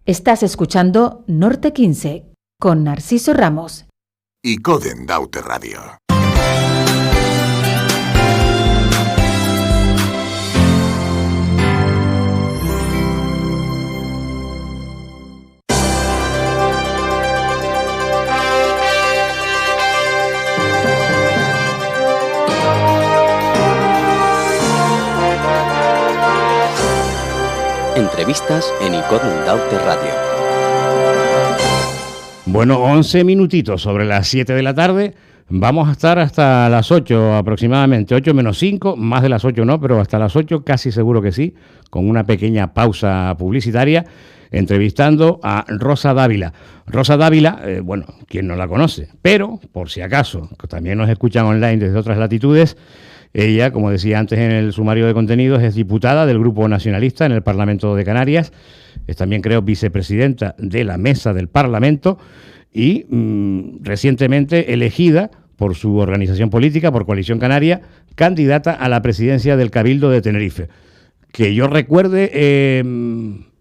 Estás escuchando Norte 15 con Narciso Ramos y Coden Daute Radio. Entrevistas en Icoden Daute Radio. Bueno, 11 minutitos sobre las 7 de la tarde. Vamos a estar hasta las 8 aproximadamente, 8 menos 5, más de las 8 no, pero hasta las 8 casi seguro que sí, con una pequeña pausa publicitaria, entrevistando a Rosa Dávila. Rosa Dávila, bueno, quien no la conoce, pero por si acaso, que también nos escuchan online desde otras latitudes. Ella, como decía antes en el sumario de contenidos, es diputada del Grupo Nacionalista en el Parlamento de Canarias, es también, creo, vicepresidenta de la Mesa del Parlamento y recientemente elegida por su organización política, por Coalición Canaria, candidata a la presidencia del Cabildo de Tenerife. Que yo recuerde,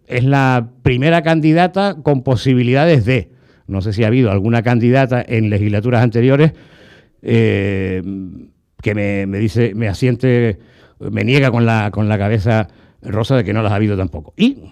es la primera candidata con posibilidades de, no sé si ha habido alguna candidata en legislaturas anteriores, que me dice, me asiente, me niega con la cabeza Rosa de que no las ha habido tampoco. Y,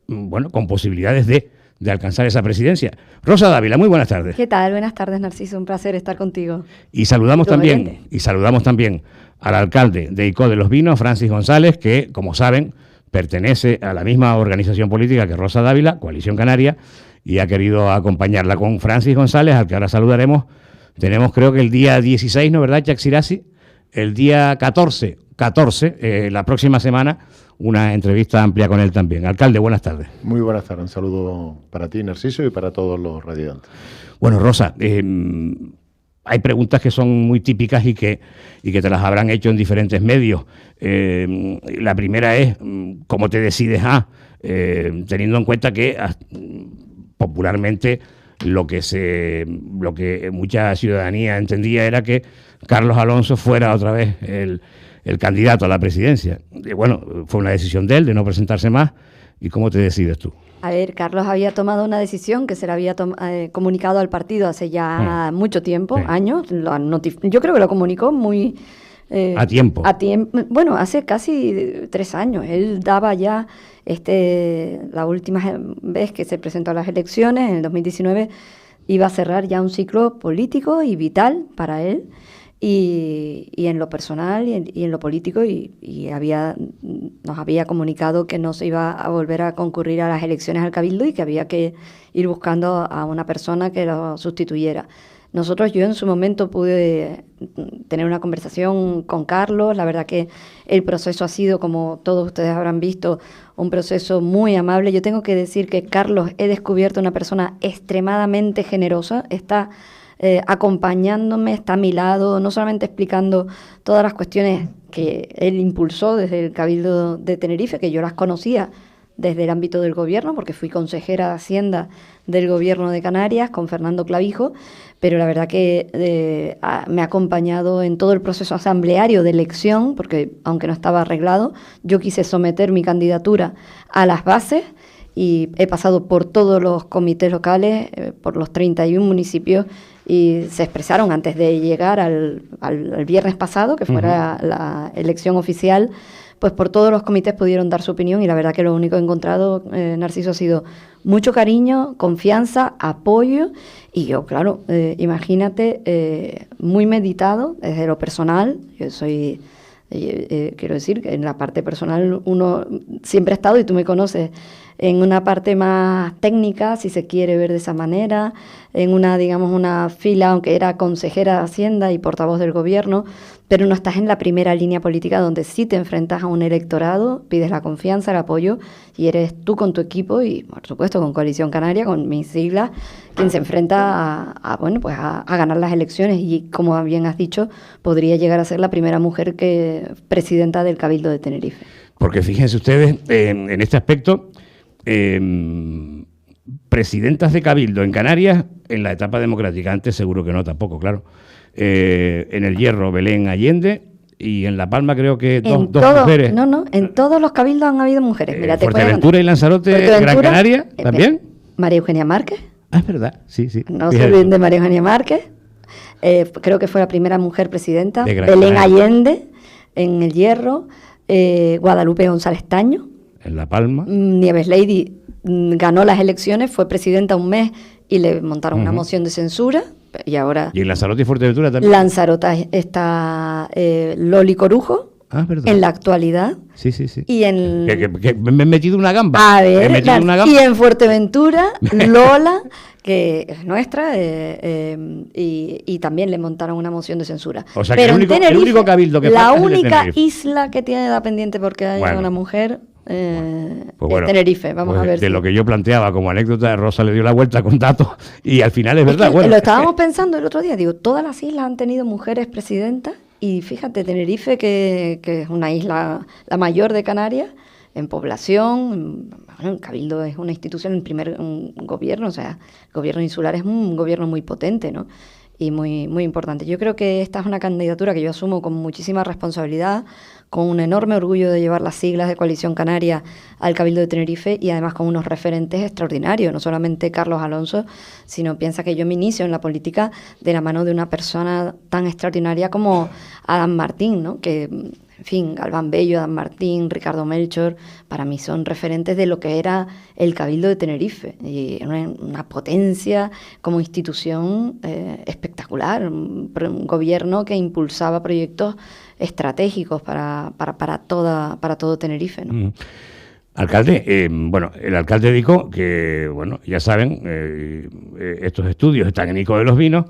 bueno, con posibilidades de alcanzar esa presidencia. Rosa Dávila, muy buenas tardes. ¿Qué tal? Buenas tardes, Narciso, un placer estar contigo. Y saludamos también al alcalde de Icó de los Vinos, Francis González, que, como saben, pertenece a la misma organización política que Rosa Dávila, Coalición Canaria, y ha querido acompañarla. Con Francis González, al que ahora saludaremos, tenemos, creo que el día 16, ¿no, verdad, Chaxirasi? El día 14, la próxima semana, una entrevista amplia con él también. Alcalde, buenas tardes. Muy buenas tardes. Un saludo para ti, Narciso, y para todos los radiantes. Bueno, Rosa, hay preguntas que son muy típicas y que te las habrán hecho en diferentes medios. La primera es, ¿cómo te decides teniendo en cuenta que popularmente lo que mucha ciudadanía entendía era que Carlos Alonso fuera otra vez el candidato a la presidencia? Y bueno, fue una decisión de él de no presentarse más. ¿Y cómo te decides tú? A ver, Carlos había tomado una decisión que se le había comunicado al partido hace ya mucho tiempo, años. Yo creo que lo comunicó muy... a tiempo. Bueno, hace casi 3 años. Él daba ya, la última vez que se presentó a las elecciones, en el 2019, iba a cerrar ya un ciclo político y vital para él, y en lo personal y en lo político, y nos había comunicado que no se iba a volver a concurrir a las elecciones al Cabildo y que había que ir buscando a una persona que lo sustituyera. Yo en su momento pude tener una conversación con Carlos. La verdad que el proceso ha sido, como todos ustedes habrán visto, un proceso muy amable. Yo tengo que decir que Carlos, he descubierto una persona extremadamente generosa. Está acompañándome, está a mi lado, no solamente explicando todas las cuestiones que él impulsó desde el Cabildo de Tenerife, que yo las conocía desde el ámbito del gobierno, porque fui consejera de Hacienda del Gobierno de Canarias con Fernando Clavijo, pero la verdad que me ha acompañado en todo el proceso asambleario de elección, porque aunque no estaba arreglado, yo quise someter mi candidatura a las bases y he pasado por todos los comités locales, por los 31 municipios, y se expresaron antes de llegar al viernes pasado, que fuera la elección oficial. Pues por todos los comités pudieron dar su opinión, y la verdad que lo único que he encontrado, Narciso, ha sido mucho cariño, confianza, apoyo, y yo, claro, imagínate, muy meditado desde lo personal. Yo soy, quiero decir, que en la parte personal uno siempre ha estado, y tú me conoces, en una parte más técnica, si se quiere ver de esa manera, en una fila, aunque era consejera de Hacienda y portavoz del gobierno, pero no estás en la primera línea política donde sí te enfrentas a un electorado, pides la confianza, el apoyo, y eres tú con tu equipo y, por supuesto, con Coalición Canaria, con mis siglas, quien se enfrenta a ganar las elecciones, y, como bien has dicho, podría llegar a ser la primera mujer presidenta del Cabildo de Tenerife. Porque fíjense ustedes, en este aspecto, presidentas de Cabildo en Canarias, en la etapa democrática, antes seguro que no, tampoco, claro. En el Hierro, Belén Allende, y en La Palma creo que dos mujeres. En todos los cabildos han habido mujeres. Mira, Fuerteventura y Lanzarote, Gran Canaria, ¿también? María Eugenia Márquez. Ah, es verdad, sí. No se Fíjate. olviden de María Eugenia Márquez. Creo que fue la primera mujer presidenta. De Gran Belén Canaria. Allende, en El Hierro. Guadalupe González Taño. En La Palma. Nieves Lady ganó las elecciones, fue presidenta un mes y le montaron una Ujú. moción de censura. Y ahora Y en Lanzarote y Fuerteventura también. Lanzarote está Loli Corujo, Ah, es verdad. en la actualidad. Sí. Y en... Que me he metido una gamba. A Me he ver, metido una y gamba. en Fuerteventura, Lola, que es nuestra, y también le montaron una moción de censura. O sea, que Pero el en único- el Tenerife, único cabildo que la falta es el de única Tenerife. isla que tiene la pendiente porque haya Bueno. una mujer, Pues bueno, es Tenerife. Vamos pues a ver. de si- lo que yo planteaba como anécdota, Rosa le dio la vuelta con datos y al final es verdad. que Bueno, lo es que- estábamos pensando el otro día, digo, todas las islas han tenido mujeres presidentas y fíjate, Tenerife, que es una isla la mayor de Canarias, en población, bueno, el Cabildo es una institución, un gobierno, o sea, el gobierno insular es un gobierno muy potente, ¿no? Y muy, muy importante. Yo creo que esta es una candidatura que yo asumo con muchísima responsabilidad, con un enorme orgullo de llevar las siglas de Coalición Canaria al Cabildo de Tenerife y además con unos referentes extraordinarios, no solamente Carlos Alonso, sino piensa que yo me inicio en la política de la mano de una persona tan extraordinaria como Adam Martín, ¿no? Que, en fin, Galván Bello, Adam Martín, Ricardo Melchor, para mí son referentes de lo que era el Cabildo de Tenerife. Y una potencia como institución espectacular, un gobierno que impulsaba proyectos estratégicos para todo Tenerife, ¿no? Mm. Alcalde, bueno, el alcalde dijo que, bueno, ya saben, estos estudios están en Ico de los Vinos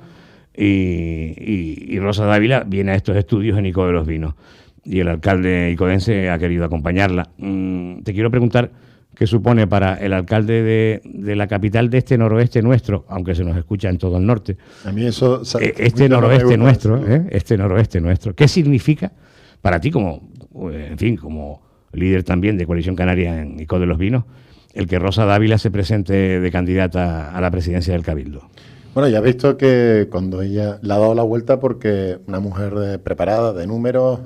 y Rosa Dávila viene a estos estudios en Ico de los Vinos. Y el alcalde icodense ha querido acompañarla. Te quiero preguntar qué supone para el alcalde de la capital de este noroeste nuestro, aunque se nos escucha en todo el norte, A mí eso... este noroeste nuestro, este noroeste nuestro. ¿Qué significa para ti como, en fin, como líder también de Coalición Canaria en Ico de los Vinos, el que Rosa Dávila se presente de candidata a la presidencia del Cabildo? Bueno, ya has visto que cuando ella le ha dado la vuelta porque una mujer preparada, de números,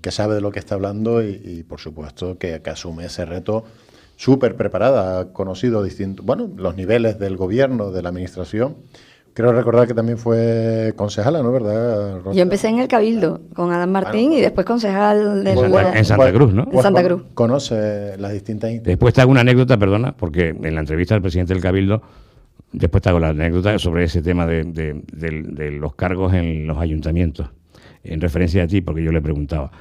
que sabe de lo que está hablando y por supuesto que asume ese reto súper preparada, ha conocido distintos, bueno, los niveles del gobierno, de la administración. Creo recordar que también fue concejala, ¿no? ¿Verdad, Rosa? Yo empecé en el Cabildo con Adam Martín Bueno, y después concejal de en Santa Cruz, ¿no? En Santa Cruz. Conoce las distintas instituciones. Después te hago una anécdota, perdona, porque en la entrevista del presidente del Cabildo, después te hago la anécdota sobre ese tema de los cargos en los ayuntamientos, en referencia a ti, porque yo le preguntaba.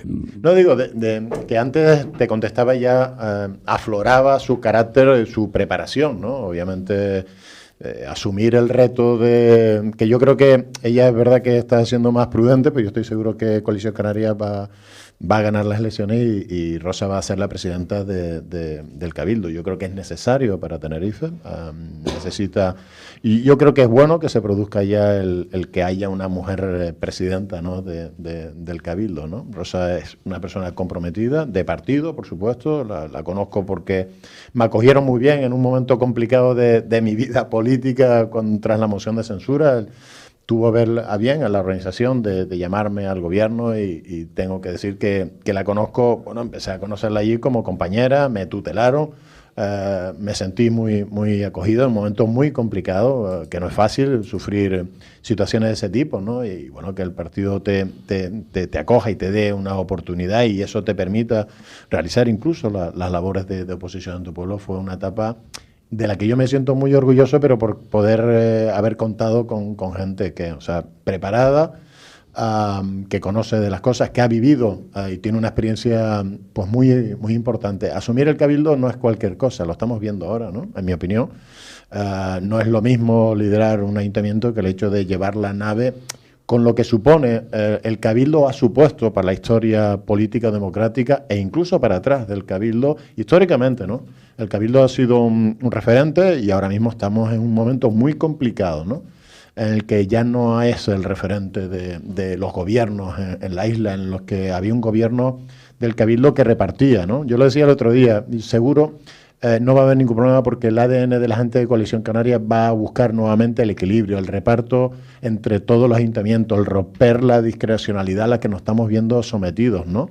No digo, que antes te contestaba ya, afloraba su carácter, su preparación, ¿no? Obviamente, asumir el reto que yo creo que ella es verdad que está siendo más prudente, pero yo estoy seguro que Coalición Canaria va a ganar las elecciones y Rosa va a ser la presidenta del Cabildo. Yo creo que es necesario para Tenerife, necesita... Y yo creo que es bueno que se produzca ya el que haya una mujer presidenta, ¿no? del Cabildo, ¿no? Rosa es una persona comprometida, de partido, por supuesto, la conozco porque me acogieron muy bien en un momento complicado de mi vida política tras la moción de censura. Tuvo a bien a la organización de llamarme al gobierno y tengo que decir que la conozco, bueno, empecé a conocerla allí como compañera, me tutelaron, me sentí muy acogido en un momento muy complicado, que no es fácil sufrir situaciones de ese tipo, ¿no? Y bueno, que el partido te acoja y te dé una oportunidad y eso te permita realizar incluso las labores de oposición en tu pueblo, fue una etapa de la que yo me siento muy orgulloso, pero por poder haber contado con gente que, o sea, preparada, que conoce de las cosas, que ha vivido y tiene una experiencia pues muy importante. Asumir el Cabildo no es cualquier cosa, lo estamos viendo ahora, ¿no? En mi opinión. No es lo mismo liderar un ayuntamiento que el hecho de llevar la nave con lo que supone el Cabildo ha supuesto para la historia política democrática e incluso para atrás del Cabildo históricamente, ¿no? El Cabildo ha sido un referente y ahora mismo estamos en un momento muy complicado, ¿no? En el que ya no es el referente de los gobiernos en la isla, en los que había un gobierno del Cabildo que repartía, ¿no? Yo lo decía el otro día, y seguro no va a haber ningún problema porque el ADN de la gente de Coalición Canaria va a buscar nuevamente el equilibrio, el reparto entre todos los ayuntamientos, el romper la discrecionalidad a la que nos estamos viendo sometidos, ¿no?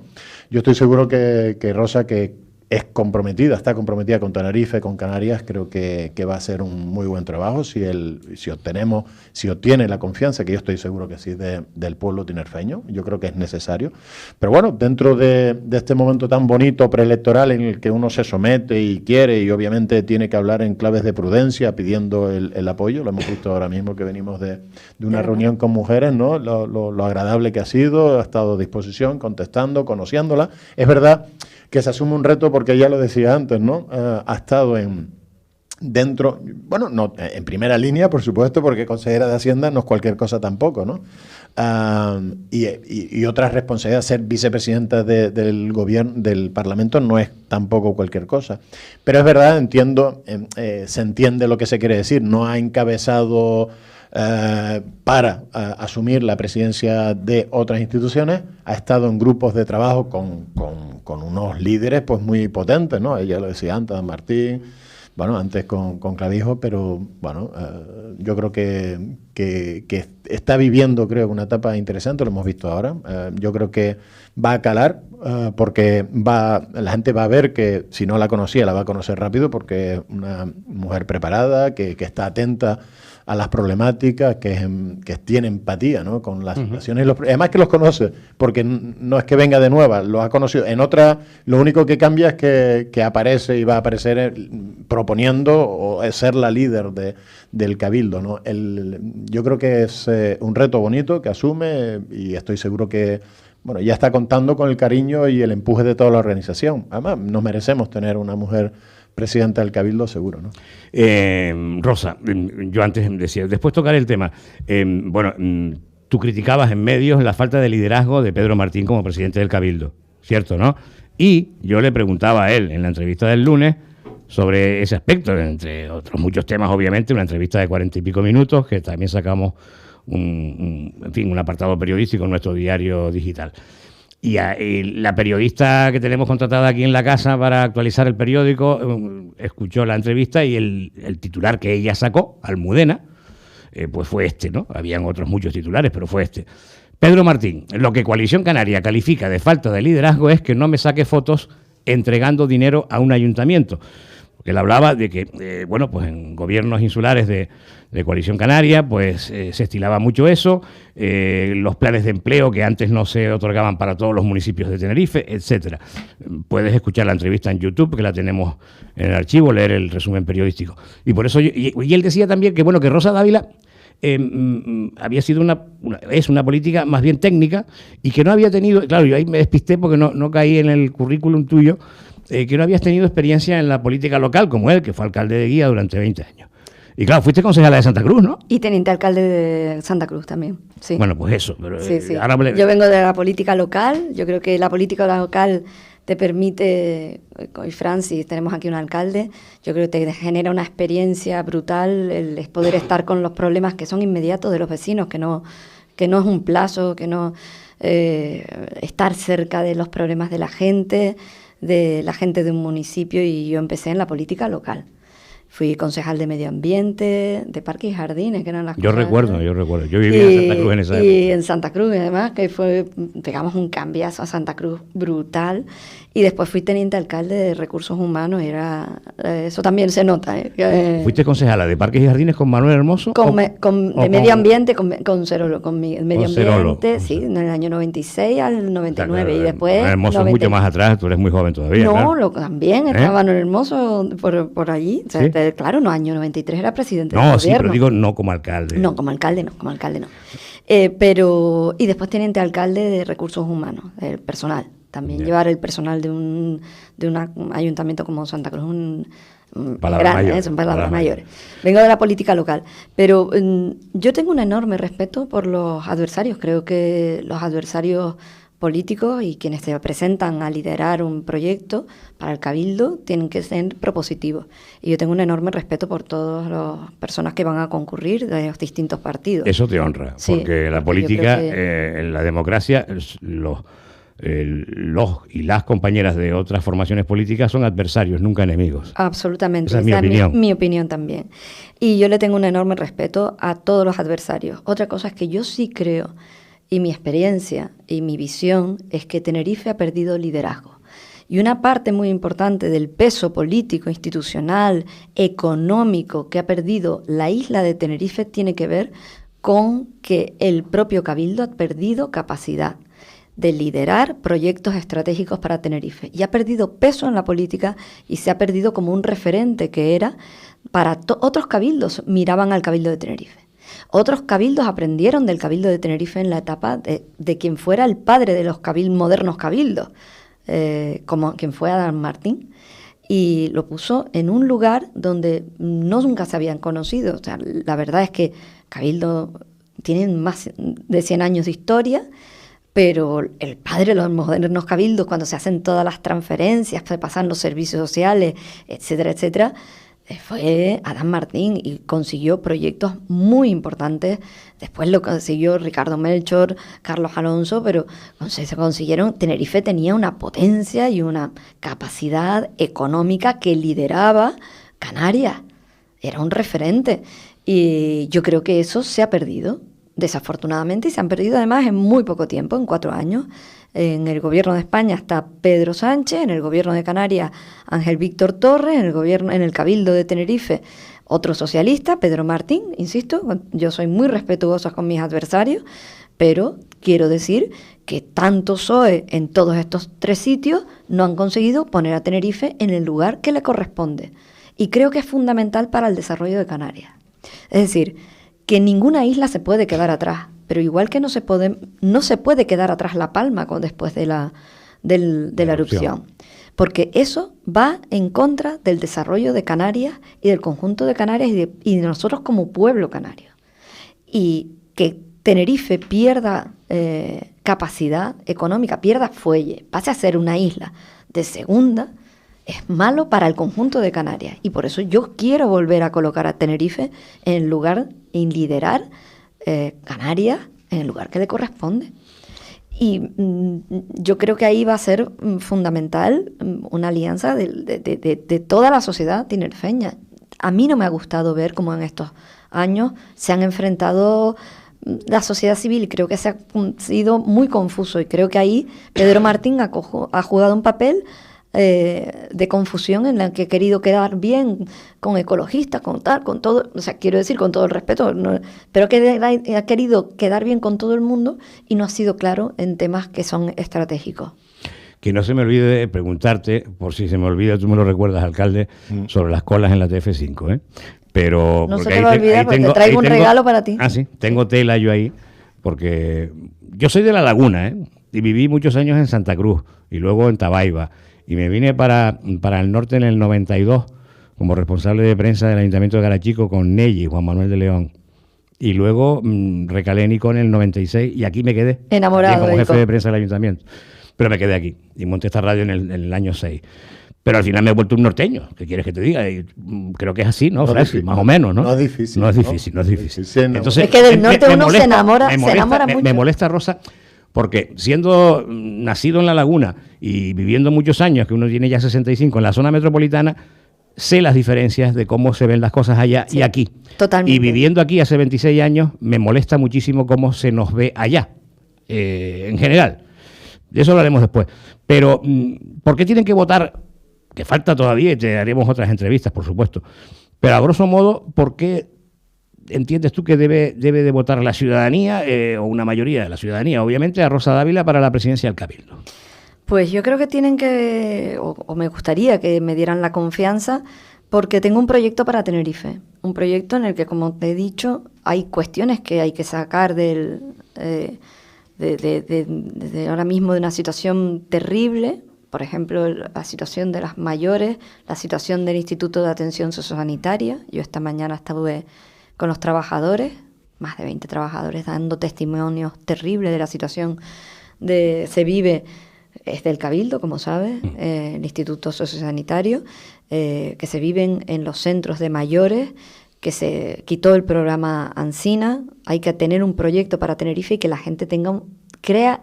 Yo estoy seguro que Rosa, que está comprometida con Tenerife, con Canarias. Creo que va a ser un muy buen trabajo si obtiene la confianza, que yo estoy seguro que sí, del pueblo tinerfeño. Yo creo que es necesario. Pero bueno, dentro de este momento tan bonito preelectoral en el que uno se somete y quiere, y obviamente tiene que hablar en claves de prudencia, pidiendo el apoyo. Lo hemos visto ahora mismo que venimos de una reunión con mujeres, ¿no? Lo agradable que ha sido, ha estado a disposición, contestando, conociéndola. Es verdad que se asume un reto porque ya lo decía antes, ¿no? Ha estado dentro, bueno, no en primera línea, por supuesto, porque consejera de Hacienda no es cualquier cosa tampoco, ¿no? Y otra responsabilidad, ser vicepresidenta del gobierno, del Parlamento, no es tampoco cualquier cosa. Pero es verdad, se entiende lo que se quiere decir. No ha encabezado para asumir la presidencia de otras instituciones, ha estado en grupos de trabajo con unos líderes pues muy potentes, ¿no? Ella lo decía antes, Martín, bueno, antes con Clavijo, pero bueno, yo creo que está viviendo, creo, una etapa interesante, lo hemos visto ahora. Yo creo que va a calar, porque la gente va a ver que si no la conocía, la va a conocer rápido, porque es una mujer preparada, que está atenta a las problemáticas, que tiene empatía, ¿no? Con las situaciones. Además que los conoce, porque no es que venga de nueva, los ha conocido. En otra, lo único que cambia es que aparece y va a aparecer proponiendo o ser la líder del Cabildo, ¿no? Yo creo que es un reto bonito que asume, y estoy seguro que bueno, ya está contando con el cariño y el empuje de toda la organización. Además, nos merecemos tener una mujer presidenta del Cabildo, seguro, ¿no? Rosa, yo antes decía, después tocar el tema. Bueno, tú criticabas en medios la falta de liderazgo de Pedro Martín como presidente del Cabildo, ¿cierto, no? Y yo le preguntaba a él en la entrevista del lunes sobre ese aspecto, entre otros muchos temas, obviamente, una entrevista de 40 y pico minutos, que también sacamos un apartado periodístico en nuestro diario digital. Y la periodista que tenemos contratada aquí en la casa para actualizar el periódico escuchó la entrevista y el titular que ella sacó, Almudena, pues fue este, ¿no? Habían otros muchos titulares, pero fue este. Pedro Martín, lo que Coalición Canaria califica de falta de liderazgo es que no me saque fotos entregando dinero a un ayuntamiento. Porque él hablaba de que, bueno, pues en gobiernos insulares de Coalición Canaria, pues se estilaba mucho eso, los planes de empleo que antes no se otorgaban para todos los municipios de Tenerife, etcétera. Puedes escuchar la entrevista en YouTube, que la tenemos en el archivo, leer el resumen periodístico. Y por eso, y él decía también que, bueno, que Rosa Dávila había sido es una política más bien técnica y que no había tenido, claro, yo ahí me despisté porque no caí en el currículum tuyo, que no habías tenido experiencia en la política local como él, que fue alcalde de Guía durante 20 años. Y claro, fuiste concejala de Santa Cruz, ¿no? Y teniente alcalde de Santa Cruz también, sí. Bueno, pues eso. Pero, sí, sí. Ahora yo vengo de la política local, yo creo que la política local te permite, y Francis, tenemos aquí un alcalde, yo creo que te genera una experiencia brutal el poder estar con los problemas que son inmediatos de los vecinos, que no es un plazo, que no estar cerca de los problemas de la gente de un municipio, y yo empecé en la política local. Fui concejal de Medio Ambiente, de Parques y Jardines, que eran las Yo cosas. recuerdo. Yo vivía en Santa Cruz en esa época. Y en Santa Cruz, además, que pegamos un cambiazo a Santa Cruz brutal. Y después fui teniente alcalde de Recursos Humanos, eso también se nota. ¿Fuiste concejala de Parques y Jardines con Manuel Hermoso? De Medio Ambiente, con Cerolo, con Medio Ambiente, sí, en el año 96 al 99. Claro, y después... Manuel Hermoso es mucho más atrás, tú eres muy joven todavía. No, claro. también estaba Manuel Hermoso por allí. O sea, ¿Sí? Claro, no, año 93 era presidente del No, gobierno. sí, pero digo no como alcalde. No, como alcalde no. Y después teniente alcalde de Recursos Humanos, el personal. También llevar el personal de un ayuntamiento como Santa Cruz, son palabras mayores. Vengo de la política local, pero yo tengo un enorme respeto por los adversarios. Creo que los adversarios políticos y quienes se presentan a liderar un proyecto para el Cabildo tienen que ser propositivos. Y yo tengo un enorme respeto por todas las personas que van a concurrir de los distintos partidos. Eso te honra, Sí, porque la política, en la democracia, los y las compañeras de otras formaciones políticas son adversarios, nunca enemigos. Absolutamente. Esa es mi opinión. Mi opinión también. Y yo le tengo un enorme respeto a todos los adversarios. Otra cosa es que yo sí creo, y mi experiencia y mi visión, es que Tenerife ha perdido liderazgo. Y una parte muy importante del peso político, institucional, económico que ha perdido la isla de Tenerife tiene que ver con que el propio Cabildo ha perdido capacidad de liderar proyectos estratégicos para Tenerife y ha perdido peso en la política y se ha perdido como un referente que era para otros cabildos, miraban al Cabildo de Tenerife. Otros cabildos aprendieron del Cabildo de Tenerife en la etapa de quien fuera el padre de los modernos cabildos, como quien fue Adán Martín, y lo puso en un lugar donde nunca se habían conocido. O sea, la verdad es que Cabildo tiene más de 100 años de historia, pero el padre de los modernos cabildos, cuando se hacen todas las transferencias, se pasan los servicios sociales, etcétera, etcétera, fue Adán Martín y consiguió proyectos muy importantes. Después lo consiguió Ricardo Melchor, Carlos Alonso, pero se consiguieron. Tenerife tenía una potencia y una capacidad económica que lideraba Canarias. Era un referente. Y yo creo que eso se ha perdido, desafortunadamente, y se han perdido además en muy poco tiempo, en 4 años. En el gobierno de España está Pedro Sánchez, en el gobierno de Canarias Ángel Víctor Torres, en el Cabildo de Tenerife otro socialista, Pedro Martín, insisto, yo soy muy respetuosa con mis adversarios, pero quiero decir que tanto PSOE en todos estos 3 sitios no han conseguido poner a Tenerife en el lugar que le corresponde. Y creo que es fundamental para el desarrollo de Canarias. Es decir, que ninguna isla se puede quedar atrás. Pero igual que no se puede quedar atrás La Palma después de la erupción. Porque eso va en contra del desarrollo de Canarias y del conjunto de Canarias y de nosotros como pueblo canario. Y que Tenerife pierda capacidad económica, pierda fuelle, pase a ser una isla de segunda, es malo para el conjunto de Canarias. Y por eso yo quiero volver a colocar a Tenerife en lugar, en liderar Canarias en el lugar que le corresponde. Y yo creo que ahí va a ser fundamental una alianza de toda la sociedad tinerfeña. A mí no me ha gustado ver cómo en estos años se han enfrentado la sociedad civil, y creo que se ha sido muy confuso, y creo que ahí Pedro Martín ha jugado un papel de confusión en la que ha querido quedar bien con ecologistas, con todo, o sea, quiero decir con todo el respeto, pero que ha querido quedar bien con todo el mundo y no ha sido claro en temas que son estratégicos. Que no se me olvide de preguntarte, por si se me olvida, tú me lo recuerdas, alcalde, sobre las colas en la TF5, ¿eh? Pero no se te va a olvidar porque te traigo un regalo para ti. Ah, sí, tengo tela yo ahí, porque yo soy de La Laguna, ¿eh? Y viví muchos años en Santa Cruz y luego en Tabaiba. Y me vine para el norte en el 92 como responsable de prensa del Ayuntamiento de Garachico con Nelly, Juan Manuel de León. Y luego recalé en Icon en el 96 y aquí me quedé. Enamorado como de jefe Icon. de prensa del Ayuntamiento. Pero me quedé aquí y monté esta radio en el año 6. Pero al final me he vuelto un norteño. ¿Qué quieres que te diga? Y creo que es así, ¿no, Francis? Más o menos, ¿no? No es difícil. No es difícil, no es difícil. Sí, no. Entonces, es que del norte uno se enamora mucho. Me molesta, Rosa, porque siendo nacido en La Laguna y viviendo muchos años, que uno tiene ya 65 en la zona metropolitana, sé las diferencias de cómo se ven las cosas allá y aquí. Totalmente. Y viviendo aquí hace 26 años, me molesta muchísimo cómo se nos ve allá, en general. De eso hablaremos después. Pero, ¿por qué tienen que votar? Que falta todavía y te haremos otras entrevistas, por supuesto. Pero a grosso modo, ¿por qué entiendes tú que debe de votar la ciudadanía, o una mayoría de la ciudadanía, obviamente, a Rosa Dávila para la presidencia del Cabildo? Pues yo creo que tienen que, o me gustaría que me dieran la confianza, porque tengo un proyecto para Tenerife. Un proyecto en el que, como te he dicho, hay cuestiones que hay que sacar de ahora mismo de una situación terrible. Por ejemplo, la situación de las mayores, la situación del Instituto de Atención Sociosanitaria. Yo esta mañana estuve con los trabajadores, más de 20 trabajadores, dando testimonios terribles de la situación se vive desde el Cabildo, como sabes, el Instituto Sociosanitario, que se viven en los centros de mayores, que se quitó el programa Ancina. Hay que tener un proyecto para Tenerife y que la gente crea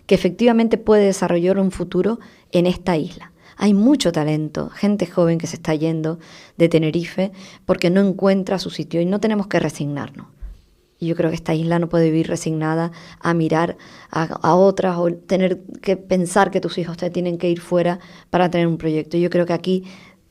que efectivamente puede desarrollar un futuro en esta isla. Hay mucho talento, gente joven que se está yendo de Tenerife porque no encuentra su sitio y no tenemos que resignarnos. Y yo creo que esta isla no puede vivir resignada a mirar a otras o tener que pensar que tus hijos te tienen que ir fuera para tener un proyecto. Yo creo que aquí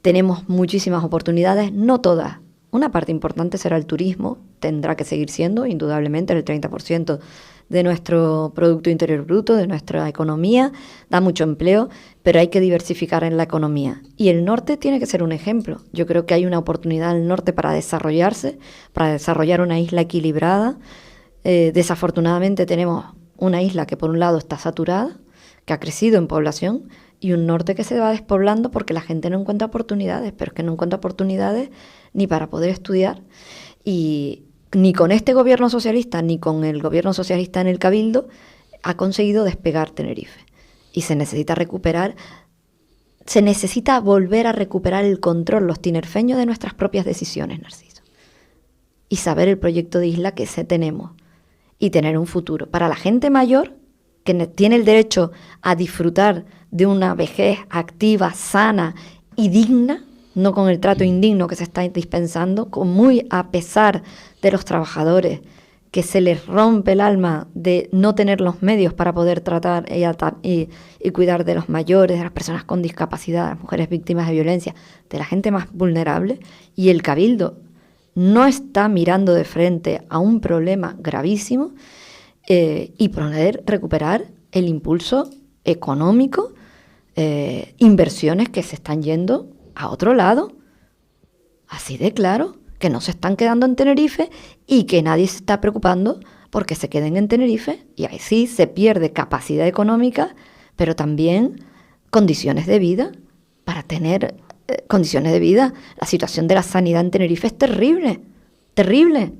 tenemos muchísimas oportunidades, no todas. Una parte importante será el turismo, tendrá que seguir siendo indudablemente el 30% de nuestro Producto Interior Bruto, de nuestra economía, da mucho empleo, pero hay que diversificar en la economía. Y el norte tiene que ser un ejemplo. Yo creo que hay una oportunidad en el norte para desarrollarse, para desarrollar una isla equilibrada. Desafortunadamente tenemos una isla que por un lado está saturada, que ha crecido en población, y un norte que se va despoblando porque la gente no encuentra oportunidades, pero es que no encuentra oportunidades ni para poder estudiar. Y ni con este gobierno socialista, ni con el gobierno socialista en el Cabildo, ha conseguido despegar Tenerife. Y se necesita recuperar, se necesita volver a recuperar el control, los tinerfeños, de nuestras propias decisiones, Narciso. Y saber el proyecto de isla que tenemos. Y tener un futuro. Para la gente mayor, que tiene el derecho a disfrutar de una vejez activa, sana y digna, no con el trato indigno que se está dispensando, muy a pesar de los trabajadores, que se les rompe el alma de no tener los medios para poder tratar y cuidar de los mayores, de las personas con discapacidad, de las mujeres víctimas de violencia, de la gente más vulnerable. Y el Cabildo no está mirando de frente a un problema gravísimo y poder recuperar el impulso económico, inversiones que se están yendo a otro lado, así de claro, que no se están quedando en Tenerife y que nadie se está preocupando porque se queden en Tenerife, y ahí sí se pierde capacidad económica, pero también condiciones de vida. Para tener condiciones de vida, la situación de la sanidad en Tenerife es terrible, terrible.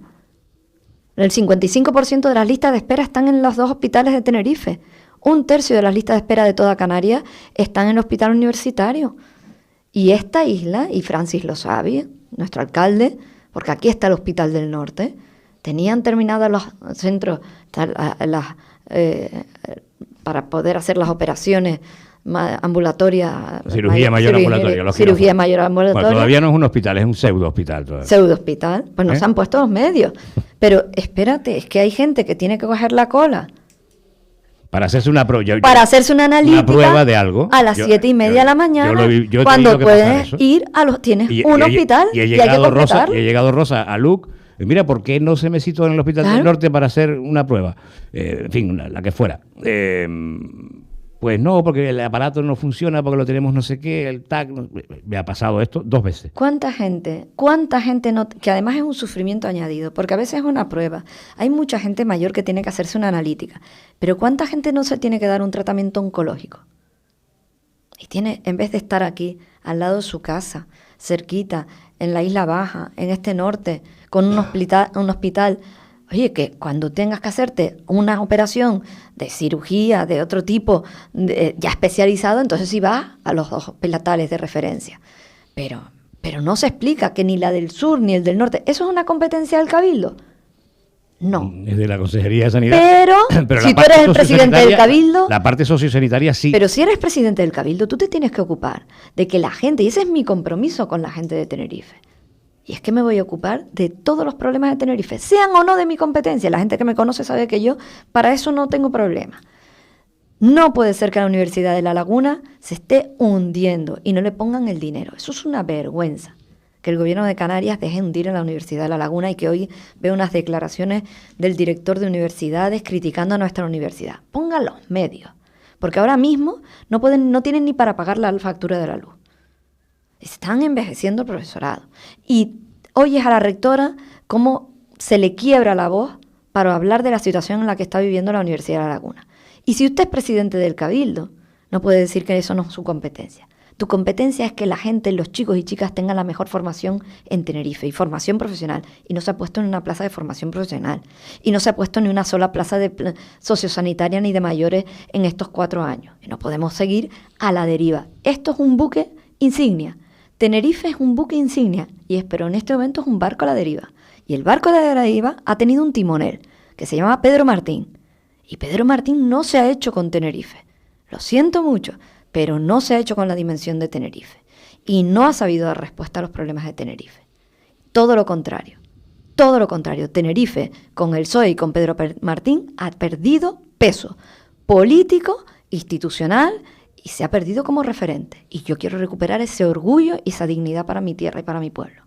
El 55% de las listas de espera están en los 2 hospitales de Tenerife. 1/3 de las listas de espera de toda Canarias están en el hospital universitario. Y esta isla, y Francis lo sabe, nuestro alcalde, porque aquí está el Hospital del Norte, tenían terminados los centros para poder hacer las operaciones ambulatorias. Cirugía mayor ambulatoria. Cirugía mayor ambulatoria. Bueno, todavía no es un hospital, es un pseudo-hospital. Pseudo-hospital. Pues nos han puesto los medios. Pero espérate, es que hay gente que tiene que coger la cola para hacerse una prueba. Para hacerse una analítica. Una prueba de algo. A las 7:30 de la mañana. Yo cuando puedes ir a los. Tienes un hospital y hay que llegado Rosa a Luc. Mira, ¿por qué no se me citó en el Hospital del Norte para hacer una prueba? En fin, la que fuera. Pues no, porque el aparato no funciona, porque lo tenemos no sé qué, el TAC. Me ha pasado esto 2 veces. ¿Cuánta gente no, que además es un sufrimiento añadido, porque a veces es una prueba? Hay mucha gente mayor que tiene que hacerse una analítica, pero ¿cuánta gente no se tiene que dar un tratamiento oncológico? Y tiene, en vez de estar aquí, al lado de su casa, cerquita, en la Isla Baja, en este norte, con un hospital. Oye, que cuando tengas que hacerte una operación de cirugía de otro tipo, ya especializado, entonces sí vas a los hospitales de referencia. Pero no se explica que ni la del sur ni el del norte, ¿eso es una competencia del Cabildo? No. Es de la Consejería de Sanidad. Pero si tú eres el presidente del Cabildo... La parte sociosanitaria sí. Pero si eres presidente del Cabildo, tú te tienes que ocupar de que la gente, y ese es mi compromiso con la gente de Tenerife, y es que me voy a ocupar de todos los problemas de Tenerife, sean o no de mi competencia. La gente que me conoce sabe que yo para eso no tengo problema. No puede ser que la Universidad de La Laguna se esté hundiendo y no le pongan el dinero. Eso es una vergüenza. Que el gobierno de Canarias deje hundir a la Universidad de La Laguna y que hoy veo unas declaraciones del director de universidades criticando a nuestra universidad. Pongan los medios, porque ahora mismo no tienen ni para pagar la factura de la luz. Están envejeciendo el profesorado. Y oyes a la rectora cómo se le quiebra la voz para hablar de la situación en la que está viviendo la Universidad de La Laguna. Y si usted es presidente del Cabildo, no puede decir que eso no es su competencia. Tu competencia es que la gente, los chicos y chicas tengan la mejor formación en Tenerife y formación profesional. Y no se ha puesto en una plaza de formación profesional. Y no se ha puesto ni una sola plaza de sociosanitaria ni de mayores en estos 4 años. Y no podemos seguir a la deriva. Esto es un buque insignia. Tenerife es un buque insignia, pero en este momento es un barco a la deriva. Y el barco a la deriva ha tenido un timonel, que se llama Pedro Martín. Y Pedro Martín no se ha hecho con Tenerife. Lo siento mucho, pero no se ha hecho con la dimensión de Tenerife. Y no ha sabido dar respuesta a los problemas de Tenerife. Todo lo contrario. Todo lo contrario, Tenerife, con el PSOE y con Pedro Martín, ha perdido peso político, institucional, y se ha perdido como referente. Y yo quiero recuperar ese orgullo y esa dignidad para mi tierra y para mi pueblo.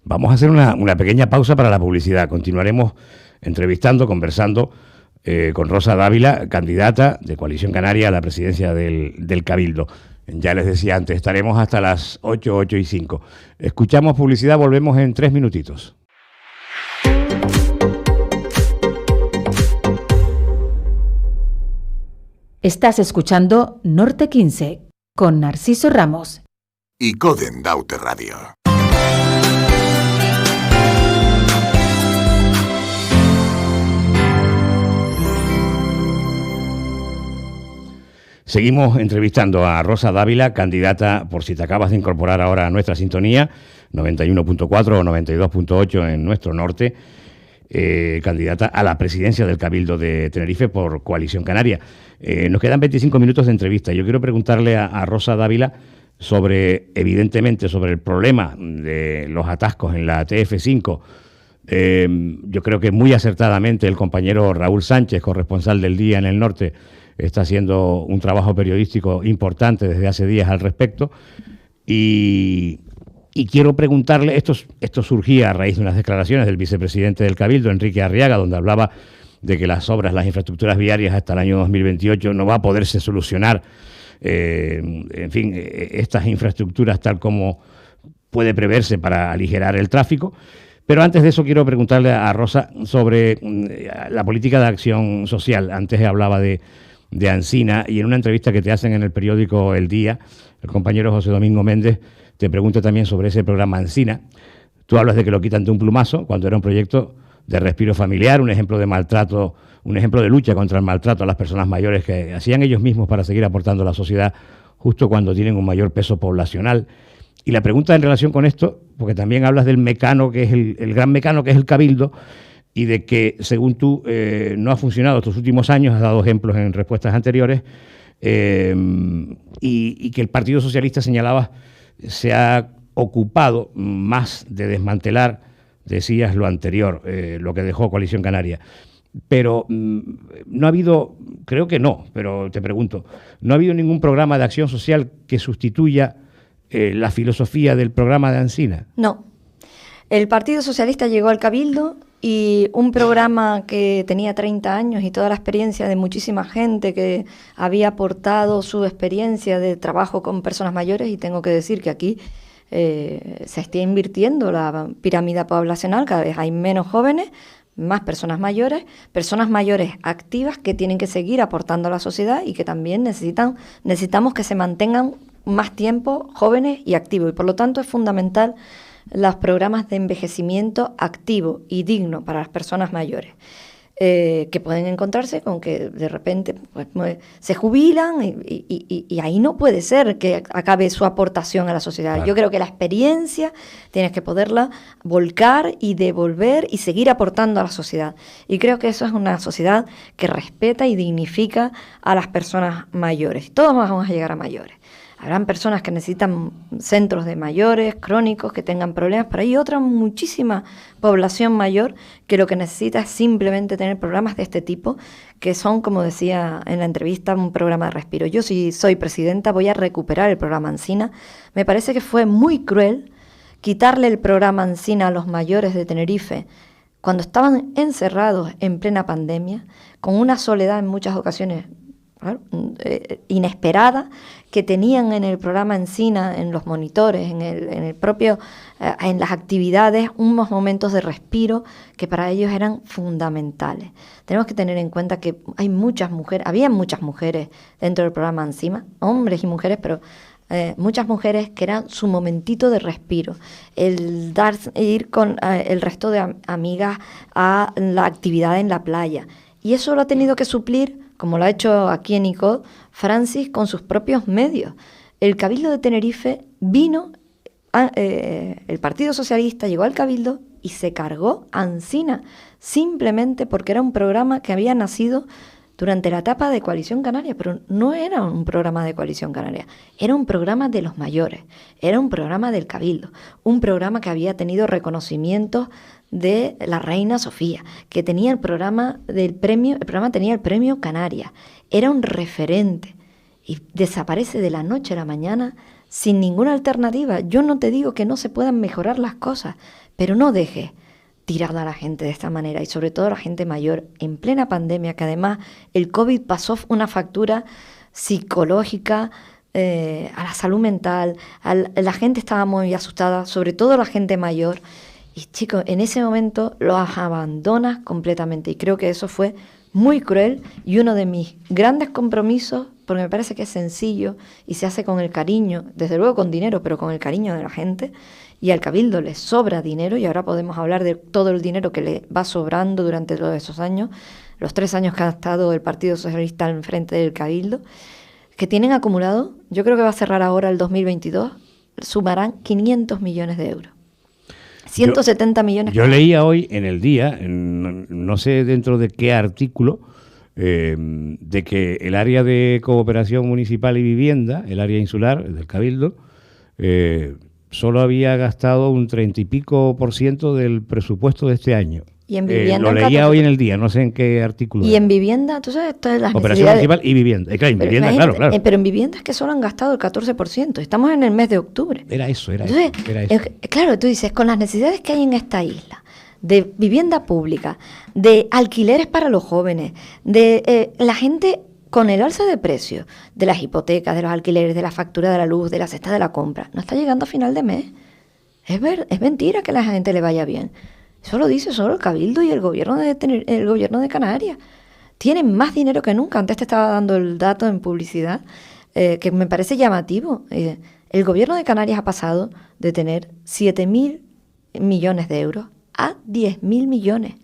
Vamos a hacer una pequeña pausa para la publicidad. Continuaremos entrevistando, conversando con Rosa Dávila, candidata de Coalición Canaria a la presidencia del Cabildo. Ya les decía antes, estaremos hasta las 8:05. Escuchamos publicidad, volvemos en 3 minutitos. Estás escuchando Norte 15 con Narciso Ramos y Coden Daute Radio. Seguimos entrevistando a Rosa Dávila, candidata, por si te acabas de incorporar ahora a nuestra sintonía, 91.4 o 92.8 en nuestro norte, candidata a la presidencia del Cabildo de Tenerife por Coalición Canaria. Nos quedan 25 minutos de entrevista. Yo quiero preguntarle a Rosa Dávila sobre, evidentemente, sobre el problema de los atascos en la TF5. Yo creo que muy acertadamente el compañero Raúl Sánchez, corresponsal del Día en el Norte, está haciendo un trabajo periodístico importante desde hace días al respecto. Y quiero preguntarle, esto surgía a raíz de unas declaraciones del vicepresidente del Cabildo, Enrique Arriaga, donde hablaba de que las infraestructuras viarias hasta el año 2028 no va a poderse solucionar, estas infraestructuras tal como puede preverse para aligerar el tráfico. Pero antes de eso quiero preguntarle a Rosa sobre la política de acción social. Antes hablaba de Ancina, y en una entrevista que te hacen en el periódico El Día, el compañero José Domingo Méndez te pregunta también sobre ese programa Ancina. Tú hablas de que lo quitan de un plumazo cuando era un proyecto de respiro familiar, un ejemplo de maltrato, un ejemplo de lucha contra el maltrato a las personas mayores que hacían ellos mismos para seguir aportando a la sociedad justo cuando tienen un mayor peso poblacional. Y la pregunta en relación con esto, porque también hablas del mecano, que es el gran mecano que es el Cabildo, y de que, según tú, no ha funcionado estos últimos años, has dado ejemplos en respuestas anteriores, y que el Partido Socialista, señalabas, se ha ocupado más de desmantelar, decías, lo anterior, lo que dejó Coalición Canaria. Pero no ha habido, creo que no, pero te pregunto, ¿no ha habido ningún programa de acción social que sustituya la filosofía del programa de Ancina? No. El Partido Socialista llegó al Cabildo y un programa que tenía 30 años y toda la experiencia de muchísima gente que había aportado su experiencia de trabajo con personas mayores, y tengo que decir que aquí se está invirtiendo la pirámide poblacional, cada vez hay menos jóvenes, más personas mayores activas que tienen que seguir aportando a la sociedad y que también necesitamos que se mantengan más tiempo jóvenes y activos, y por lo tanto es fundamental los programas de envejecimiento activo y digno para las personas mayores, que pueden encontrarse con que de repente pues, se jubilan y ahí no puede ser que acabe su aportación a la sociedad. Claro. Yo creo que la experiencia tienes que poderla volcar y devolver y seguir aportando a la sociedad. Y creo que eso es una sociedad que respeta y dignifica a las personas mayores. Todos vamos a llegar a mayores. Habrán personas que necesitan centros de mayores, crónicos, que tengan problemas, pero hay otra muchísima población mayor que lo que necesita es simplemente tener programas de este tipo, que son, como decía en la entrevista, un programa de respiro. Yo, si soy presidenta, voy a recuperar el programa Ancina. Me parece que fue muy cruel quitarle el programa Ancina a los mayores de Tenerife cuando estaban encerrados en plena pandemia, con una soledad en muchas ocasiones inesperada, que tenían en el programa Ancina, en los monitores, en las actividades, unos momentos de respiro que para ellos eran fundamentales. Tenemos que tener en cuenta que había muchas mujeres dentro del programa Ancina, hombres y mujeres, pero muchas mujeres que eran su momentito de respiro, ir con el resto de amigas a la actividad en la playa, y eso lo ha tenido que suplir, como lo ha hecho aquí en ICOD, Francis, con sus propios medios. El Cabildo de Tenerife el Partido Socialista llegó al Cabildo y se cargó Ancina, simplemente porque era un programa que había nacido durante la etapa de Coalición Canaria, pero no era un programa de Coalición Canaria, era un programa de los mayores, era un programa del Cabildo, un programa que había tenido reconocimientos de la Reina Sofía, que tenía el programa tenía el premio Canarias, era un referente y desaparece de la noche a la mañana sin ninguna alternativa. Yo no te digo que no se puedan mejorar las cosas, pero no dejes tirada a la gente de esta manera, y sobre todo a la gente mayor, en plena pandemia, que además el COVID pasó una factura psicológica a la salud mental, la gente estaba muy asustada, sobre todo la gente mayor, y chicos, en ese momento los abandonas completamente, y creo que eso fue muy cruel, y uno de mis grandes compromisos, porque me parece que es sencillo y se hace con el cariño, desde luego con dinero, pero con el cariño de la gente, y al Cabildo le sobra dinero, y ahora podemos hablar de todo el dinero que le va sobrando durante todos esos años, los 3 años que ha estado el Partido Socialista al frente del Cabildo, que tienen acumulado, yo creo que va a cerrar ahora el 2022, sumarán 500 millones de euros. 170 millones. Yo leía hoy en El Día, no sé dentro de qué artículo, de que el área de cooperación municipal y vivienda, el área insular del Cabildo, solo había gastado un 30 y pico % del presupuesto de este año. Y en vivienda, lo leía hoy en El Día, no sé en qué artículo. Y era. en vivienda, tú sabes, todas las Operación necesidades. municipal y vivienda. Claro, en Pero vivienda, imagínate, claro. pero en vivienda es que solo han gastado el 14%. Estamos en el mes de octubre. Era eso. Entonces, claro, tú dices, con las necesidades que hay en esta isla, de vivienda pública, de alquileres para los jóvenes, de la gente con el alza de precios, de las hipotecas, de los alquileres, de la factura de la luz, de la cesta de la compra, no está llegando a final de mes. Es mentira que a la gente le vaya bien. Eso lo dice solo el Cabildo y el gobierno de Canarias. Tienen más dinero que nunca. Antes te estaba dando el dato en publicidad, que me parece llamativo. El gobierno de Canarias ha pasado de tener 7.000 millones de euros a 10.000 millones.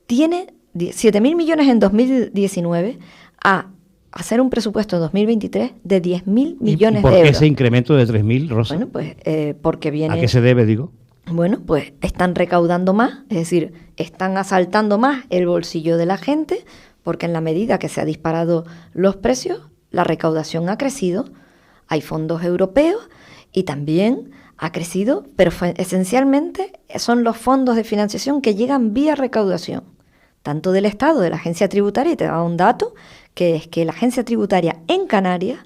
Tiene 7.000 millones en 2019 a hacer un presupuesto en 2023 de 10.000 millones de euros. ¿Por qué ese incremento de 3.000, Rosa? Bueno, pues porque viene... ¿A qué se debe, digo? Bueno, pues están recaudando más, es decir, están asaltando más el bolsillo de la gente, porque en la medida que se han disparado los precios, la recaudación ha crecido, hay fondos europeos y también ha crecido, pero esencialmente son los fondos de financiación que llegan vía recaudación, tanto del Estado, de la agencia tributaria, y te da un dato, que es que la agencia tributaria en Canarias,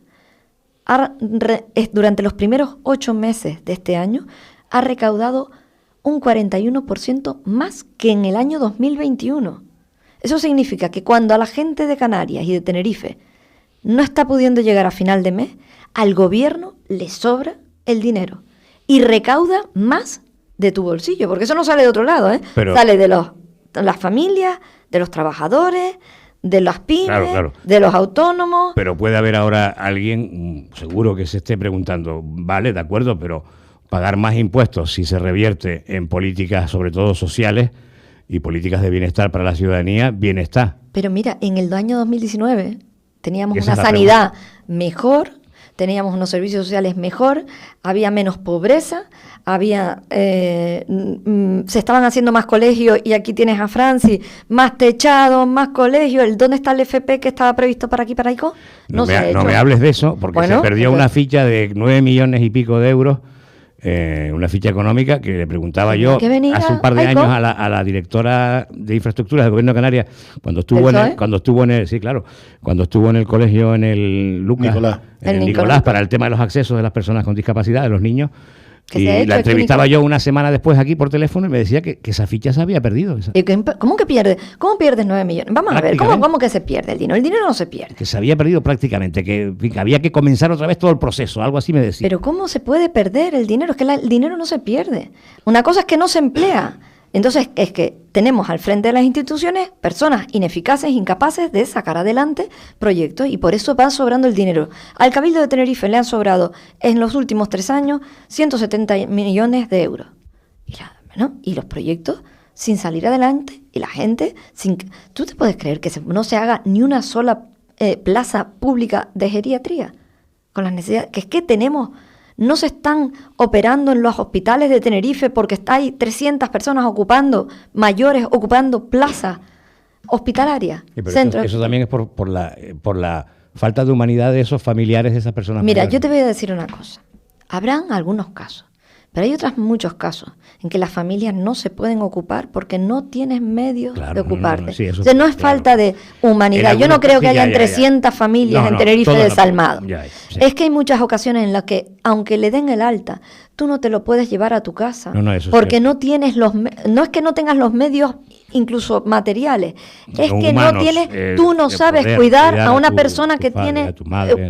durante los primeros 8 meses de este año, ha recaudado un 41% más que en el año 2021. Eso significa que cuando a la gente de Canarias y de Tenerife no está pudiendo llegar a final de mes, al gobierno le sobra el dinero y recauda más de tu bolsillo, porque eso no sale de otro lado, ¿eh? Pero sale de las familias, de los trabajadores, de las pymes, claro. de los autónomos. Pero puede haber ahora alguien, seguro que se esté preguntando, vale, de acuerdo, pero pagar más impuestos si se revierte en políticas, sobre todo sociales, y políticas de bienestar para la ciudadanía, bienestar. Pero mira, en el año 2019 teníamos Esa una es la sanidad mejor, teníamos unos servicios sociales mejor, había menos pobreza, se estaban haciendo más colegios, y aquí tienes a Francis, más techados, más colegios. ¿Dónde está el FP que estaba previsto para aquí, para ICO? No me hables de eso, porque se perdió una ficha de 9 millones y pico de euros, una ficha económica que le preguntaba yo hace un par de años a la directora de infraestructuras del Gobierno de Canarias, cuando estuvo en el colegio en el Nicolás para el tema de los accesos de las personas con discapacidad, de los niños. Y la entrevistaba yo una semana después aquí por teléfono y me decía que esa ficha se había perdido. ¿Cómo que pierde? ¿Cómo pierdes 9 millones? Vamos a ver, ¿cómo que se pierde el dinero? El dinero no se pierde. Que se había perdido prácticamente, que había que comenzar otra vez todo el proceso, algo así me decía. Pero ¿cómo se puede perder el dinero? Es que el dinero no se pierde. Una cosa es que no se emplea. Entonces es que tenemos al frente de las instituciones personas ineficaces, incapaces de sacar adelante proyectos, y por eso va sobrando el dinero. Al Cabildo de Tenerife le han sobrado en los últimos 3 años 170 millones de euros. Y los proyectos sin salir adelante, y la gente sin... ¿Tú te puedes creer que no se haga ni una sola plaza pública de geriatría? Con las necesidades que tenemos... No se están operando en los hospitales de Tenerife porque hay 300 personas mayores ocupando plazas hospitalaria. Sí, pero eso también es por la falta de humanidad de esos familiares de esas personas Mira, mayores. yo te voy a decir una cosa. Habrán algunos casos, pero hay muchos casos en que las familias no se pueden ocupar porque no tienes medios de ocuparte. Sí, eso, o sea, no es falta de humanidad. Yo no creo que hayan 300 familias en Tenerife desalmadas. Es que hay muchas ocasiones en las que, aunque le den el alta, tú no te lo puedes llevar a tu casa. Porque no tienes no es que no tengas los medios incluso materiales, es que no tienes, tú no sabes cuidar a una persona que tiene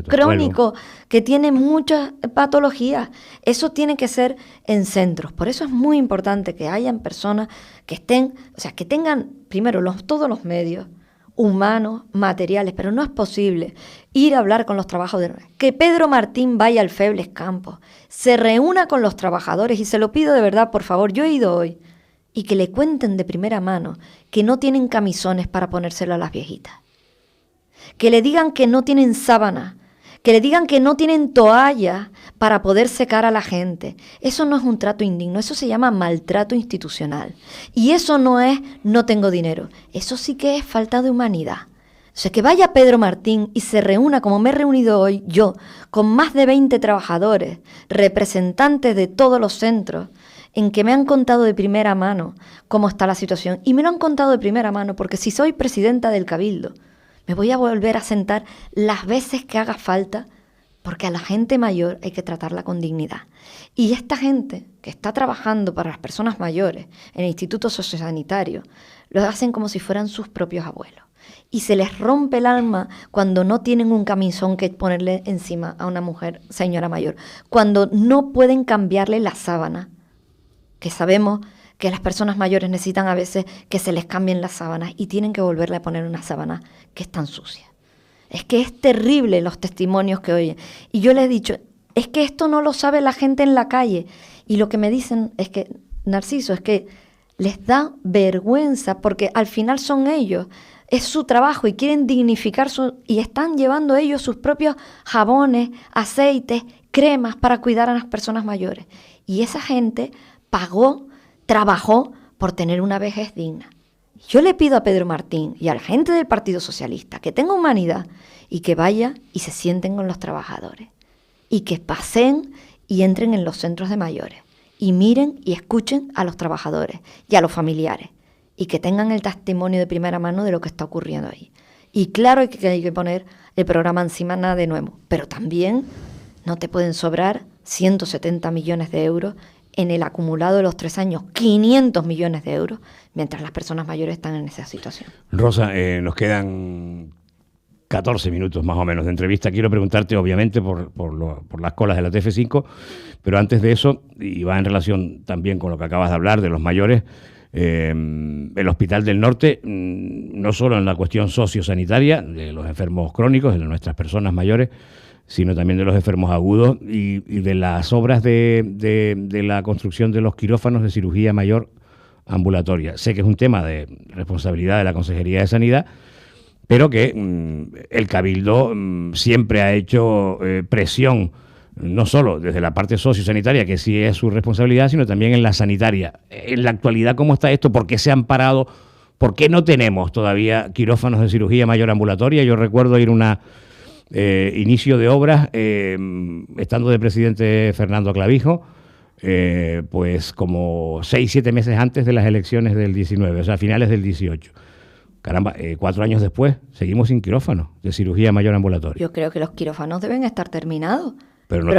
crónico, que tiene muchas patologías. Eso tiene que ser en centros. Por eso es muy importante que hayan personas que estén, o sea, que tengan primero todos los medios humanos, materiales, pero no es posible ir a hablar con los trabajadores. Que Pedro Martín vaya al Febles Campos, se reúna con los trabajadores, y se lo pido de verdad, por favor, yo he ido hoy, y que le cuenten de primera mano que no tienen camisones para ponérselo a las viejitas, que le digan que no tienen sábanas, que le digan que no tienen toallas para poder secar a la gente. Eso no es un trato indigno, eso se llama maltrato institucional. Y eso no es no tengo dinero, eso sí que es falta de humanidad. O sea, que vaya Pedro Martín y se reúna, como me he reunido hoy yo, con más de 20 trabajadores, representantes de todos los centros, en que me han contado de primera mano cómo está la situación. Y me lo han contado de primera mano porque si soy presidenta del Cabildo, me voy a volver a sentar las veces que haga falta, porque a la gente mayor hay que tratarla con dignidad. Y esta gente que está trabajando para las personas mayores en el Instituto Sociosanitario, lo hacen como si fueran sus propios abuelos. Y se les rompe el alma cuando no tienen un camisón que ponerle encima a una mujer, señora mayor, cuando no pueden cambiarle la sábana, que sabemos que las personas mayores necesitan a veces que se les cambien las sábanas y tienen que volverle a poner una sábana que es tan sucia. Es que es terrible los testimonios que oyen. Y yo les he dicho, es que esto no lo sabe la gente en la calle. Y lo que me dicen es que, Narciso, es que les da vergüenza porque al final son ellos, es su trabajo y quieren dignificar y están llevando ellos sus propios jabones, aceites, cremas para cuidar a las personas mayores. Y esa gente trabajó por tener una vejez digna. Yo le pido a Pedro Martín y a la gente del Partido Socialista que tenga humanidad y que vaya y se sienten con los trabajadores y que paseen y entren en los centros de mayores y miren y escuchen a los trabajadores y a los familiares y que tengan el testimonio de primera mano de lo que está ocurriendo ahí. Y claro que hay que poner el programa encima, nada de nuevo, pero también no te pueden sobrar 170 millones de euros en el acumulado de los 3 años, 500 millones de euros, mientras las personas mayores están en esa situación. Rosa, nos quedan 14 minutos más o menos de entrevista. Quiero preguntarte, obviamente, por las colas de la TF5, pero antes de eso, y va en relación también con lo que acabas de hablar de los mayores, el Hospital del Norte, no solo en la cuestión sociosanitaria de los enfermos crónicos, de nuestras personas mayores, sino también de los enfermos agudos y de las obras de la construcción de los quirófanos de cirugía mayor ambulatoria. Sé que es un tema de responsabilidad de la Consejería de Sanidad, pero que el Cabildo siempre ha hecho presión, no solo desde la parte sociosanitaria, que sí es su responsabilidad, sino también en la sanitaria. En la actualidad, ¿cómo está esto? ¿Por qué se han parado? ¿Por qué no tenemos todavía quirófanos de cirugía mayor ambulatoria? Yo recuerdo ir a inicio de obras, estando de presidente Fernando Clavijo, pues como 6-7 meses antes de las elecciones del 19, o sea, finales del 18. Caramba, 4 años después, seguimos sin quirófano de cirugía mayor ambulatoria. Yo creo que los quirófanos deben estar terminados. Pero no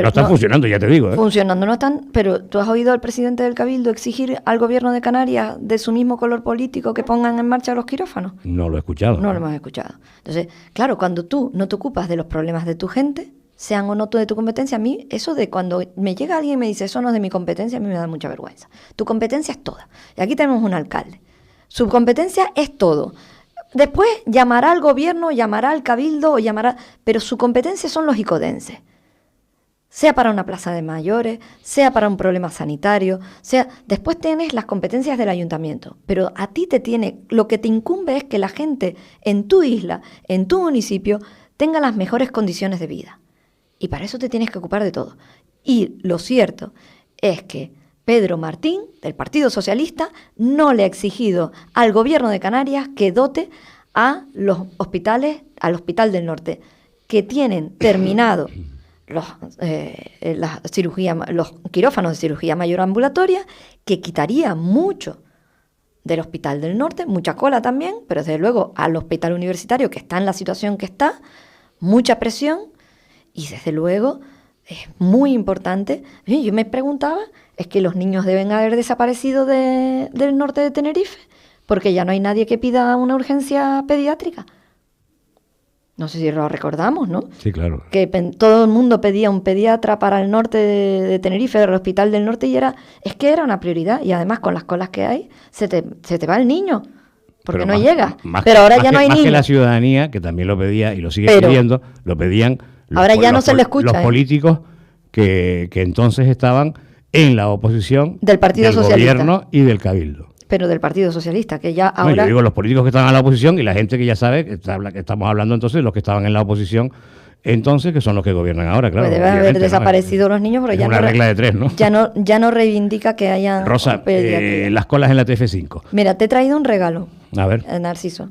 están funcionando, ya te digo. Funcionando no están, pero tú has oído al presidente del Cabildo exigir al gobierno de Canarias, de su mismo color político, que pongan en marcha los quirófanos. No lo he escuchado. No lo hemos escuchado. Entonces, claro, cuando tú no te ocupas de los problemas de tu gente, sean o no de tu competencia, a mí eso de cuando me llega alguien y me dice eso no es de mi competencia, a mí me da mucha vergüenza. Tu competencia es toda. Y aquí tenemos un alcalde. Su competencia es todo. Después llamará al gobierno, llamará al Cabildo, pero su competencia son los icodenses. Sea para una plaza de mayores, sea para un problema sanitario, después tienes las competencias del ayuntamiento, pero a ti lo que te incumbe es que la gente en tu isla, en tu municipio, tenga las mejores condiciones de vida. Y para eso te tienes que ocupar de todo. Y lo cierto es que Pedro Martín, del Partido Socialista, no le ha exigido al gobierno de Canarias que dote a los hospitales, al Hospital del Norte, que tienen terminado los quirófanos de cirugía mayor ambulatoria, que quitaría mucho del Hospital del Norte, mucha cola también, pero desde luego al hospital universitario, que está en la situación que está, mucha presión, y desde luego es muy importante. Yo me preguntaba, ¿es que los niños deben haber desaparecido del norte de Tenerife? Porque ya no hay nadie que pida una urgencia pediátrica. No sé si lo recordamos, ¿no? Sí, claro. Que todo el mundo pedía un pediatra para el norte de Tenerife, del Hospital del Norte, y es que era una prioridad. Y además, con las colas que hay, se te va el niño, porque no llega. Pero ahora ya no hay niños. Más que la ciudadanía, que también lo pedía y lo sigue pidiendo, lo pedían ahora ya no se le escucha, los políticos que entonces estaban en la oposición del Partido Socialista, gobierno y del Cabildo. Pero del Partido Socialista, que ya ahora... No, yo digo los políticos que estaban en la oposición y la gente que ya sabe, que estamos hablando entonces de los que estaban en la oposición entonces, que son los que gobiernan ahora, claro. Pues debe haber desaparecido los niños, pero es ya una regla de tres, ¿no? Ya no reivindica que hayan... Rosa, las colas en la TF5. Mira, te he traído un regalo, a ver, Narciso.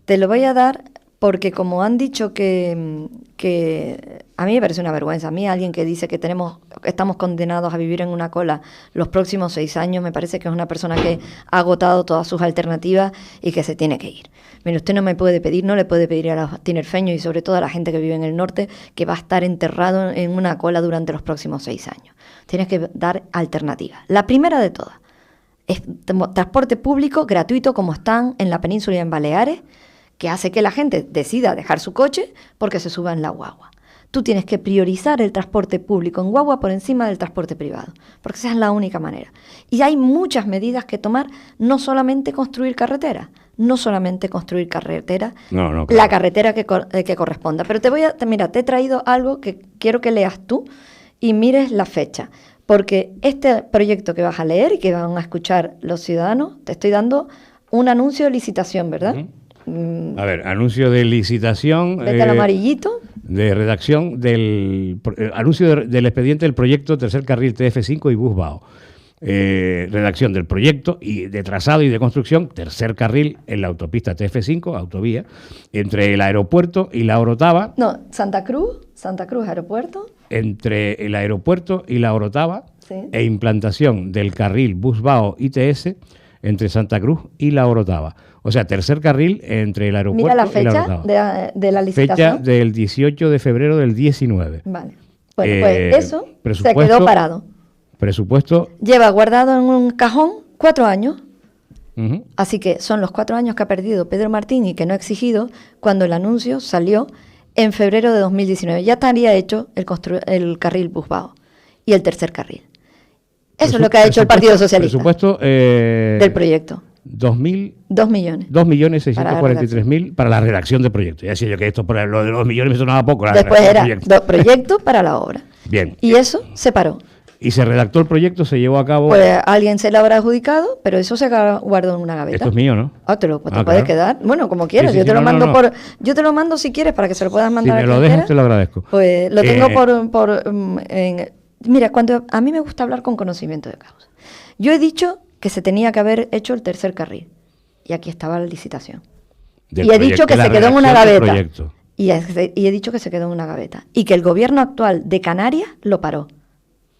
Te lo voy a dar porque como han dicho que a mí me parece una vergüenza. A mí alguien que dice que estamos condenados a vivir en una cola los próximos 6 años, me parece que es una persona que ha agotado todas sus alternativas y que se tiene que ir. Mire, usted no le puede pedir a los tinerfeños y sobre todo a la gente que vive en el norte que va a estar enterrado en una cola durante los próximos 6 años. Tienes que dar alternativas. La primera de todas es transporte público gratuito como están en la península y en Baleares, que hace que la gente decida dejar su coche porque se suba en la guagua. Tú tienes que priorizar el transporte público en guagua por encima del transporte privado, porque esa es la única manera. Y hay muchas medidas que tomar, no solamente construir carreteras, claro. La carretera que corresponda. Pero te he traído algo que quiero que leas tú y mires la fecha, porque este proyecto que vas a leer y que van a escuchar los ciudadanos, te estoy dando un anuncio de licitación, ¿verdad? A ver, anuncio de licitación. Vete al amarillito. De redacción del anuncio del expediente del proyecto Tercer Carril TF5 y Busbao. Redacción del proyecto y de trazado y de construcción, tercer carril en la autopista TF5, autovía, entre el aeropuerto y la Orotava. No, Santa Cruz aeropuerto. Entre el aeropuerto y la Orotava, sí. E implantación del carril Busbao ITS entre Santa Cruz y la Orotava. O sea, tercer carril entre el aeropuerto y la Orotava. Mira la fecha de la licitación. Fecha del 18 de febrero del 19. Vale. Bueno, pues eso se quedó parado. Presupuesto. Lleva guardado en un cajón 4 años. Uh-huh. Así que son los 4 años que ha perdido Pedro Martín y que no ha exigido cuando el anuncio salió en febrero de 2019. Ya estaría hecho el carril Busbao y el tercer carril. Eso es lo que ha hecho el Partido Socialista. Presupuesto del proyecto. 2 millones. 2.643.000 para la redacción del proyecto. Ya decía yo que esto por lo de los millones me sonaba poco. Después era proyecto para la obra. Bien. Y eso se paró. Y se redactó el proyecto, se llevó a cabo. Pues alguien se lo habrá adjudicado, pero eso se guardó en una gaveta. Esto es mío, ¿no? Te lo puedes quedar. Bueno, como quieras. Sí, yo te lo mando no. yo te lo mando si quieres para que se lo puedas mandar a quien quien lo dejes, quiera. te lo agradezco. Pues lo tengo mira, cuando a mí me gusta hablar con conocimiento de causa. Yo he dicho que se tenía que haber hecho el tercer carril. Y aquí estaba la licitación. Y he dicho que se quedó en una gaveta. Y he dicho que se quedó en una gaveta. Y que el gobierno actual de Canarias lo paró.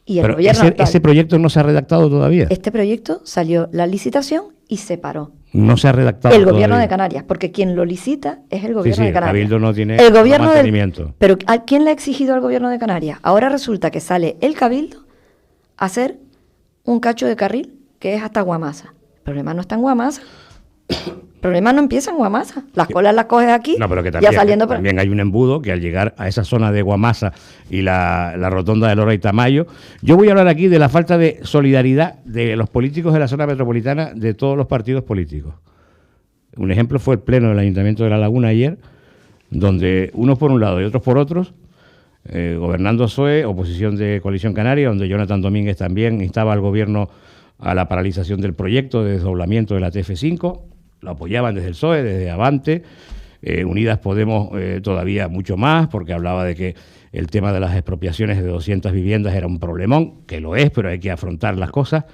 Y pero ese proyecto no se ha redactado todavía. Este proyecto salió la licitación y se paró. No se ha redactado el gobierno todavía. de Canarias, porque quien lo licita es el gobierno de Canarias. El Cabildo no tiene el gobierno mantenimiento. Pero ¿a quién le ha exigido al gobierno de Canarias? Ahora resulta que sale el Cabildo a hacer un cacho de carril que es hasta Guamasa. El problema no está en Guamasa. El problema no empieza en Guamasa. Las colas las coges aquí. No, pero que también hay un embudo que al llegar a esa zona de Guamasa y la rotonda de Lora y Tamayo, yo voy a hablar aquí de la falta de solidaridad de los políticos de la zona metropolitana, de todos los partidos políticos. Un ejemplo fue el pleno del Ayuntamiento de La Laguna ayer, donde unos por un lado y otros por otros, gobernando PSOE, oposición de Coalición Canaria, donde Jonathan Domínguez también instaba al gobierno a la paralización del proyecto de desdoblamiento de la TF5, lo apoyaban desde el PSOE, desde Avante, Unidas Podemos todavía mucho más, porque hablaba de que el tema de las expropiaciones de 200 viviendas era un problemón, que lo es, pero hay que afrontar las cosas.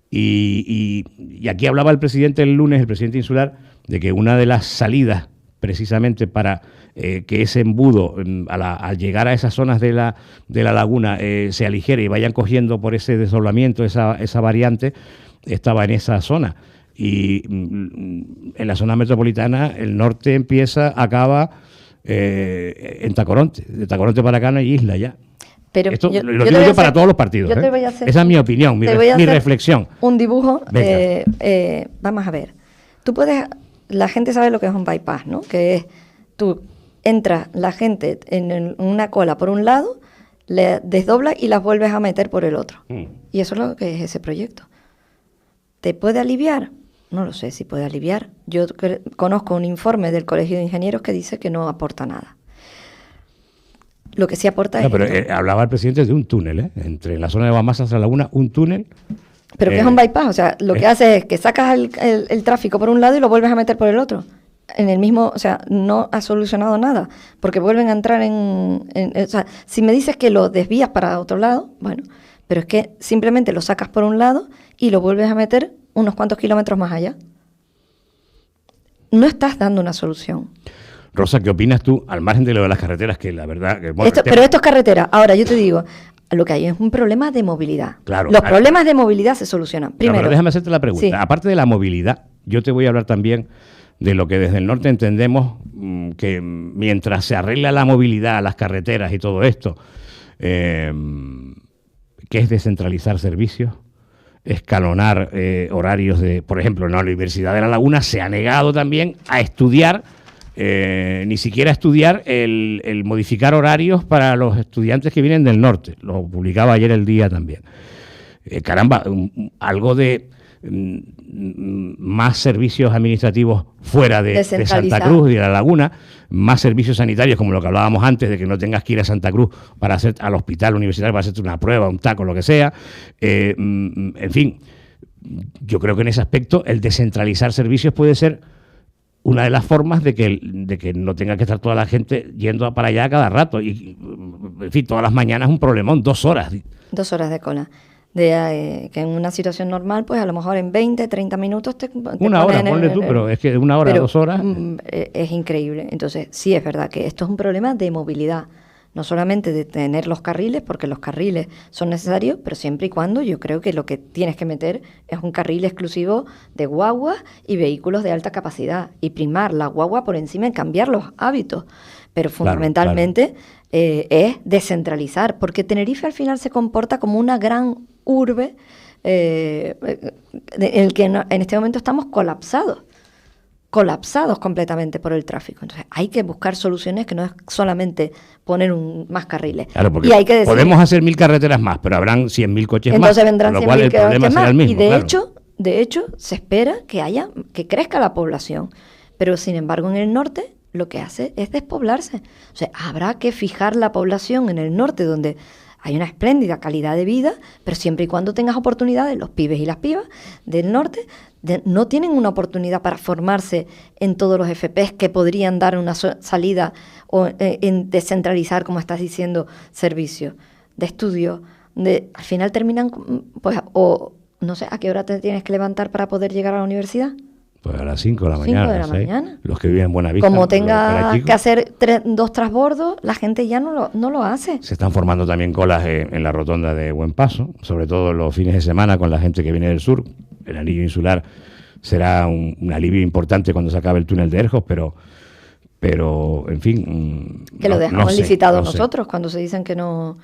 Y aquí hablaba el presidente el lunes, el presidente insular, de que una de las salidas precisamente para que ese embudo al llegar a esas zonas de la laguna se aligere y vayan cogiendo por ese desdoblamiento, esa variante, estaba en esa zona. Y en la zona metropolitana el norte acaba en Tacoronte. De Tacoronte para acá no hay isla ya. Pero esto lo digo yo para todos los partidos. Yo te voy a hacer, esa es mi opinión, mi reflexión. Un dibujo. Vamos a ver. La gente sabe lo que es un bypass, ¿no? Que es, tú entras la gente en una cola por un lado, le desdoblas y las vuelves a meter por el otro. Y eso es lo que es ese proyecto. ¿Te puede aliviar? No lo sé si puede aliviar. Yo conozco un informe del Colegio de Ingenieros que dice que no aporta nada. Lo que sí aporta es... Pero hablaba el presidente de un túnel, entre la zona de Guamasa hasta la laguna, un túnel. Pero que es un bypass, o sea, lo que hace es que sacas el tráfico por un lado y lo vuelves a meter por el otro. En el mismo, o sea, no ha solucionado nada, porque vuelven a entrar o sea, si me dices que lo desvías para otro lado, bueno, pero es que simplemente lo sacas por un lado y lo vuelves a meter unos cuantos kilómetros más allá. No estás dando una solución. Rosa, ¿qué opinas tú, al margen de lo de las carreteras, que la verdad... Pero esto es carretera. Ahora, yo te digo, lo que hay es un problema de movilidad. Claro. Los problemas de movilidad se solucionan. Primero, pero déjame hacerte la pregunta. Sí. Aparte de la movilidad, yo te voy a hablar también de lo que desde el norte entendemos que mientras se arregla la movilidad, las carreteras y todo esto, que es descentralizar servicios, escalonar horarios de... Por ejemplo, en la Universidad de La Laguna se ha negado también a estudiar... ni siquiera estudiar el modificar horarios para los estudiantes que vienen del norte. Lo publicaba ayer El Día también. Caramba, algo de más servicios administrativos fuera de Santa Cruz y de La Laguna, más servicios sanitarios, como lo que hablábamos antes, de que no tengas que ir a Santa Cruz para hacer al hospital universitario para hacerte una prueba, un taco, lo que sea. En fin, yo creo que en ese aspecto el descentralizar servicios puede ser una de las formas de que no tenga que estar toda la gente yendo para allá cada rato. Y, en fin, todas las mañanas un problemón, 2 horas. 2 horas de cola. Que en una situación normal, pues a lo mejor en 20, 30 minutos te una hora, ponle tú, pero es que de 1 hora a 2 horas... Es increíble. Entonces, sí es verdad que esto es un problema de movilidad. No solamente de tener los carriles, porque los carriles son necesarios, pero siempre y cuando yo creo que lo que tienes que meter es un carril exclusivo de guaguas y vehículos de alta capacidad, y primar la guagua por encima y cambiar los hábitos. Pero fundamentalmente es descentralizar, porque Tenerife al final se comporta como una gran urbe en el que en este momento estamos colapsados completamente por el tráfico. Entonces hay que buscar soluciones que no es solamente poner más carriles. Claro, porque y hay que decir, podemos hacer 1000 carreteras más, pero habrán 100.000 coches más. Entonces vendrán 100.000 coches más. Mismo, y de claro. hecho, se espera que crezca la población. Pero sin embargo, en el norte lo que hace es despoblarse. O sea, habrá que fijar la población en el norte, donde hay una espléndida calidad de vida, pero siempre y cuando tengas oportunidades, los pibes y las pibas del norte no tienen una oportunidad para formarse en todos los FPs que podrían dar una salida o en descentralizar, como estás diciendo, servicios de estudio. Al final terminan, pues, o no sé, ¿a qué hora te tienes que levantar para poder llegar a la universidad? Pues a las 5 de la mañana. 5 de la mañana. Los que viven en Buenavista. Como tenga que hacer 2 transbordos, la gente ya no lo hace. Se están formando también colas en la rotonda de Buen Paso, sobre todo los fines de semana con la gente que viene del sur. El anillo insular será un alivio importante cuando se acabe el túnel de Erjos, pero en fin... Que lo dejamos licitado nosotros cuando se dicen que no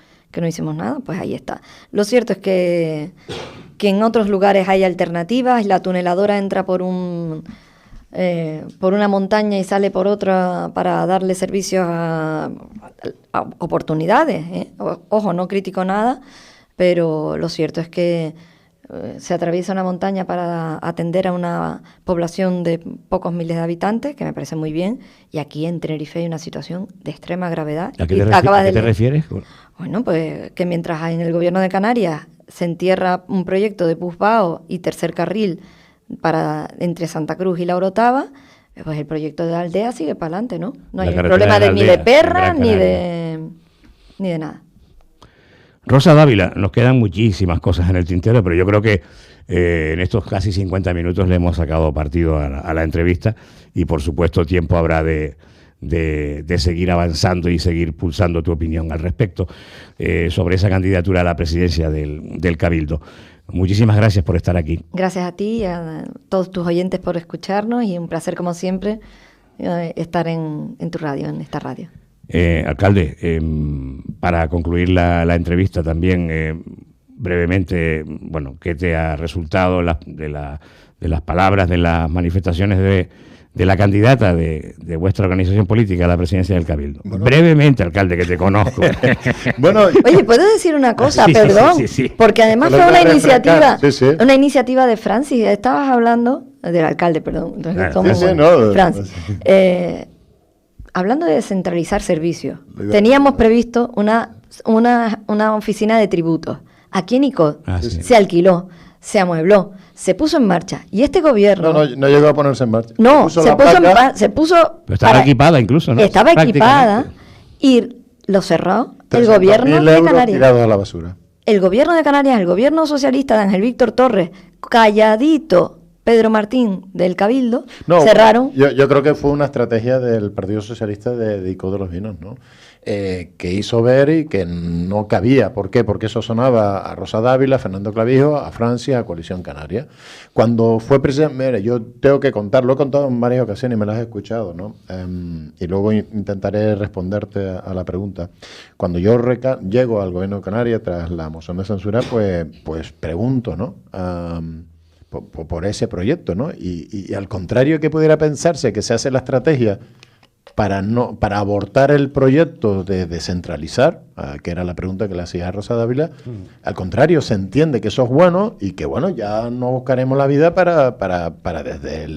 hicimos nada, pues ahí está. Lo cierto es que en otros lugares hay alternativas, la tuneladora entra por una montaña y sale por otra para darle servicios a oportunidades. Ojo, no critico nada, pero lo cierto es que se atraviesa una montaña para atender a una población de pocos miles de habitantes, que me parece muy bien, y aquí en Tenerife hay una situación de extrema gravedad. ¿A qué te refieres? Bueno, pues que mientras en el gobierno de Canarias se entierra un proyecto de Busbao y tercer carril entre Santa Cruz y La Orotava, pues el proyecto de la aldea sigue para adelante, ¿no? No La hay carretera problema de la ni aldea, de perra, Gran Canaria. ni de nada. Rosa Dávila, nos quedan muchísimas cosas en el tintero, pero yo creo que en estos casi 50 minutos le hemos sacado partido a la entrevista y por supuesto tiempo habrá de seguir avanzando y seguir pulsando tu opinión al respecto sobre esa candidatura a la presidencia del Cabildo. Muchísimas gracias por estar aquí. Gracias a ti y a todos tus oyentes por escucharnos y un placer como siempre estar en tu radio, en esta radio. Alcalde, para concluir la entrevista también, brevemente, bueno, ¿qué te ha resultado de las palabras, de las manifestaciones de la candidata de vuestra organización política a la presidencia del Cabildo? Bueno, brevemente, alcalde, que te conozco. Bueno, oye, ¿puedo decir una cosa? Sí, Perdón, sí. porque además Pero fue una para iniciativa, refrescar, sí. una iniciativa de Francis. Estabas hablando del alcalde, perdón. no, Francis. Hablando de descentralizar servicios, Digo, teníamos previsto una oficina de tributos. Aquí en ICOD se alquiló, se amuebló, se puso en marcha. Y este gobierno... No llegó a ponerse en marcha. No, se puso... Pero estaba equipada incluso, ¿no? Estaba equipada y lo cerró el gobierno de Canarias. Tirados a la basura. El gobierno de Canarias, el gobierno socialista de Ángel Víctor Torres, calladito, Pedro Martín del Cabildo, cerraron. Yo creo que fue una estrategia del Partido Socialista de ICO de los Vinos, ¿no? Que hizo ver y que no cabía. ¿Por qué? Porque eso sonaba a Rosa Dávila, a Fernando Clavijo, a Francia, a Coalición Canaria. Cuando fue presidente, mire, yo tengo que contar, lo he contado en varias ocasiones y me las he escuchado, ¿no? Y luego intentaré responderte a la pregunta. Cuando yo llego al gobierno de Canarias tras la moción de censura, pues pregunto, ¿no? Por ese proyecto, ¿no? Y al contrario que pudiera pensarse que se hace la estrategia para abortar el proyecto de descentralizar, que era la pregunta que le hacía a Rosa Dávila, al contrario, se entiende que eso es bueno y que, bueno, ya no buscaremos la vida para desde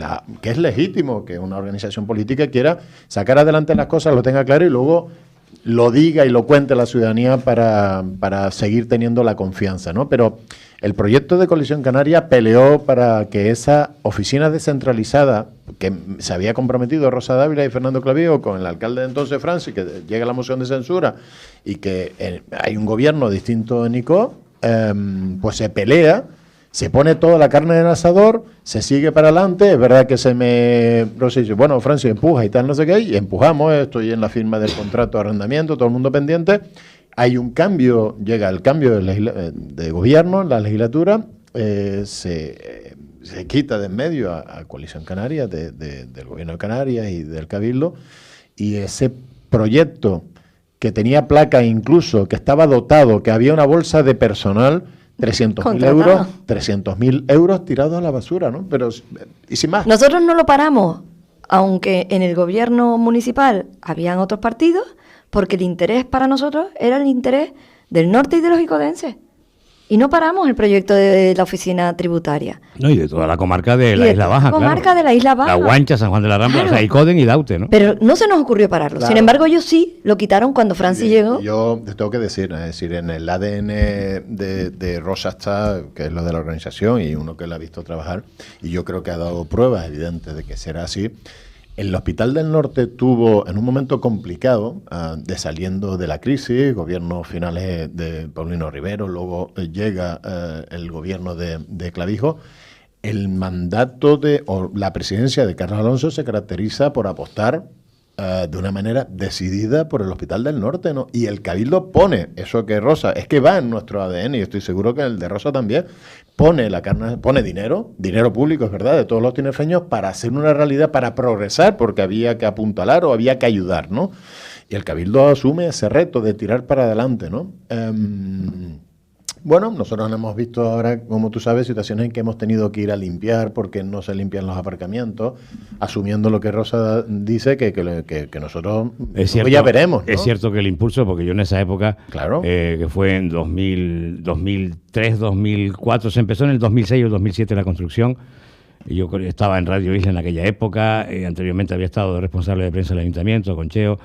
que es legítimo que una organización política quiera sacar adelante las cosas, lo tenga claro y luego lo diga y lo cuente a la ciudadanía para seguir teniendo la confianza, ¿no? Pero el proyecto de Coalición Canaria peleó para que esa oficina descentralizada que se había comprometido Rosa Dávila y Fernando Clavijo con el alcalde de entonces, Francis, que llega la moción de censura y que hay un gobierno distinto en ICO, pues se pelea, se pone toda la carne en el asador, se sigue para adelante. Es verdad que Rosa dice, bueno, Francis empuja y tal, no sé qué, y empujamos, estoy en la firma del contrato de arrendamiento, todo el mundo pendiente. Hay un cambio, llega el cambio de gobierno en la legislatura, se quita de en medio a Coalición Canaria, del gobierno de Canarias y del Cabildo, y ese proyecto que tenía placa incluso, que estaba dotado, que había una bolsa de personal, 300.000 euros tirados a la basura, ¿no? Pero, y sin más. Nosotros no lo paramos, aunque en el gobierno municipal habían otros partidos, porque el interés para nosotros era el interés del norte y de los icodenses. Y no paramos el proyecto de la oficina tributaria. No, y de toda la comarca de la Isla Baja, comarca de la Isla Baja. La Guancha, San Juan de la Rambla, claro. O sea, Icoden y Daute, ¿no? Pero no se nos ocurrió pararlo. Claro. Sin embargo, ellos sí lo quitaron cuando Francis llegó. Yo te tengo que decir, es decir, en el ADN de Rosa está, que es lo de la organización y uno que la ha visto trabajar, y yo creo que ha dado pruebas evidentes de que será así. El Hospital del Norte tuvo, en un momento complicado, de saliendo de la crisis, gobiernos finales de Paulino Rivero, luego llega el gobierno de Clavijo, el mandato o la presidencia de Carlos Alonso se caracteriza por apostar de una manera decidida por el Hospital del Norte, ¿no? Y el Cabildo pone eso que Rosa, es que va en nuestro ADN, y estoy seguro que el de Rosa también, pone dinero público, es verdad, de todos los tinerfeños, para hacer una realidad, para progresar, porque había que apuntalar o había que ayudar, ¿no? Y el Cabildo asume ese reto de tirar para adelante, ¿no? Bueno, nosotros hemos visto ahora, como tú sabes, situaciones en que hemos tenido que ir a limpiar porque no se limpian los aparcamientos, asumiendo lo que Rosa dice, que nosotros ya veremos, ¿no? Es cierto que el impulso, porque yo en esa época, claro, que fue en 2003, 2004, se empezó en el 2006 o 2007 la construcción, Yo estaba en Radio Isla en aquella época, anteriormente había estado de responsable de prensa del Ayuntamiento, con Cheo.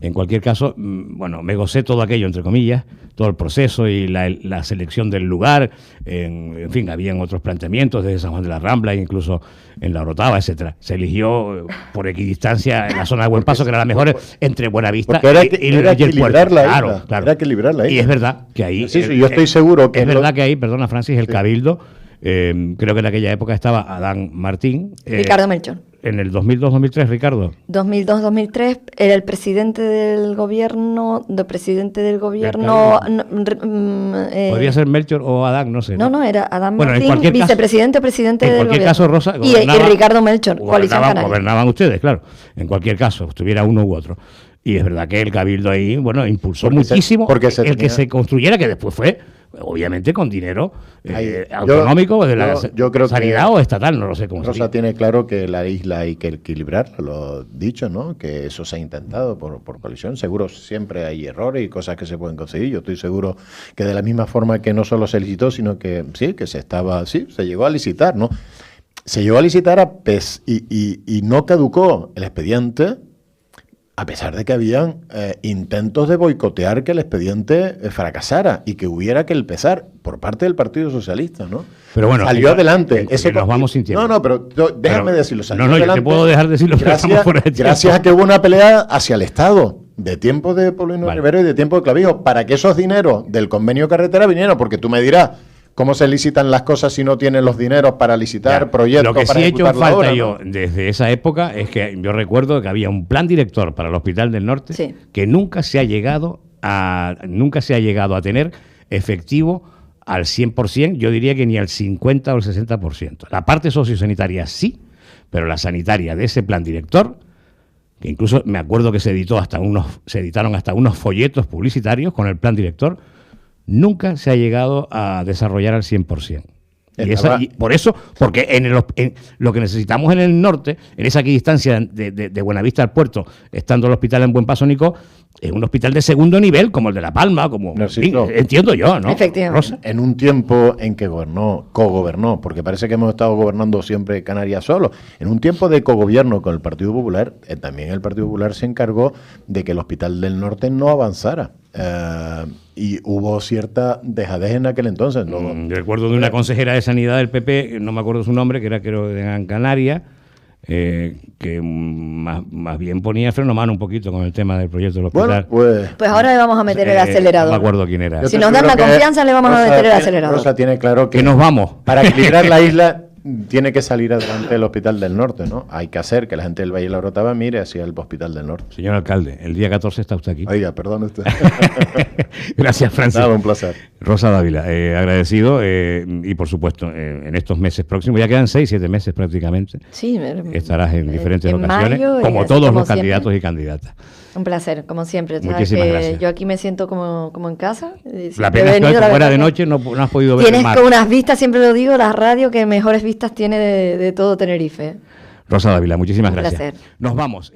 En cualquier caso, bueno, me gocé todo aquello, entre comillas, todo el proceso y la selección del lugar. En fin, habían otros planteamientos desde San Juan de la Rambla, incluso en La Orotava, etcétera. Se eligió por equidistancia en la zona de Buen Paso, que era la mejor entre Buenavista era y equilibrar el puerto. la isla. Claro. Era equilibrar la isla. Y es verdad que ahí... Sí, yo estoy seguro que... Es verdad que ahí, perdona Francis, el Cabildo, creo que en aquella época estaba Adán Martín. Ricardo Melchor. En el 2002-2003, Ricardo. 2002-2003 era el presidente del gobierno, Podría ser Melchor o Adán, no sé. No, era Adán Bueno, Martín, vicepresidente o presidente del gobierno. En cualquier caso, Rosa... Y Ricardo Melchor, Coalición Canaria. Gobernaban ustedes, claro. En cualquier caso, estuviera uno u otro. Y es verdad que el Cabildo ahí, bueno, impulsó muchísimo que se construyera, que después fue, obviamente, con dinero autonómico de la sanidad o estatal, no lo sé cómo se Rosa tiene claro que la isla hay que equilibrar, lo dicho, ¿no? Que eso se ha intentado por coalición. Seguro siempre hay errores y cosas que se pueden conseguir. Yo estoy seguro que de la misma forma que no solo se licitó, sino que sí, que se llegó a licitar, ¿no? Se llegó a licitar y no caducó el expediente, a pesar de que habían intentos de boicotear que el expediente fracasara y que hubiera que empezar por parte del Partido Socialista, ¿no? Pero bueno, salió adelante. Nos vamos sintiendo. No, pero déjame decirlo. No, yo te puedo dejar decirlo. Gracias a que hubo una pelea hacia el Estado, de tiempo de Paulino Rivero y de tiempo de Clavijo, para que esos dineros del convenio carretera vinieran, porque tú me dirás, ¿cómo se licitan las cosas si no tienen los dineros para licitar proyectos? Lo que para sí he hecho en falta obra, yo desde esa época es que yo recuerdo que había un plan director para el Hospital del Norte que nunca se ha llegado a tener efectivo al 100%, yo diría que ni al 50 o al 60%. La parte sociosanitaria sí, pero la sanitaria de ese plan director, que incluso me acuerdo que se editaron hasta unos folletos publicitarios con el plan director, nunca se ha llegado a desarrollar al 100%. Y por eso, porque en lo que necesitamos en el norte, en esa equidistancia de Buenavista al puerto, estando el hospital en Buen Paso, Nico, es un hospital de segundo nivel, como el de La Palma, entiendo yo, ¿no? Efectivamente. Rosa. En un tiempo en que cogobernó, porque parece que hemos estado gobernando siempre Canarias solo, en un tiempo de cogobierno con el Partido Popular, también el Partido Popular se encargó de que el Hospital del Norte no avanzara. Y hubo cierta dejadez en aquel entonces. Yo recuerdo de una consejera de Sanidad del PP, no me acuerdo su nombre, que era creo de Gran Canaria, que más bien ponía freno a mano un poquito con el tema del proyecto del hospital. Bueno, pues ahora le vamos a meter el acelerador. No me acuerdo quién era. Si nos dan la confianza, le vamos a meter el acelerador. Rosa tiene claro que nos vamos. Para equilibrar la isla tiene que salir adelante el Hospital del Norte, ¿no? Hay que hacer que la gente del Valle de la Orotava mire hacia el Hospital del Norte. Señor alcalde, el día 14 está usted aquí. Oiga, perdón usted. Gracias, Francis. Nada, un placer. Rosa Dávila, agradecido y por supuesto, en estos meses próximos, ya quedan 6-7 meses prácticamente, estarás en diferentes ocasiones, como todos los candidatos y candidatas. Un placer, como siempre. Muchísimas gracias. Yo aquí me siento como en casa. La pena es que fuera de noche no has podido ver el mar. Tienes con unas vistas, siempre lo digo, la radio que mejores vistas tiene de todo Tenerife. Rosa Dávila, muchísimas gracias. Un placer. Nos vamos.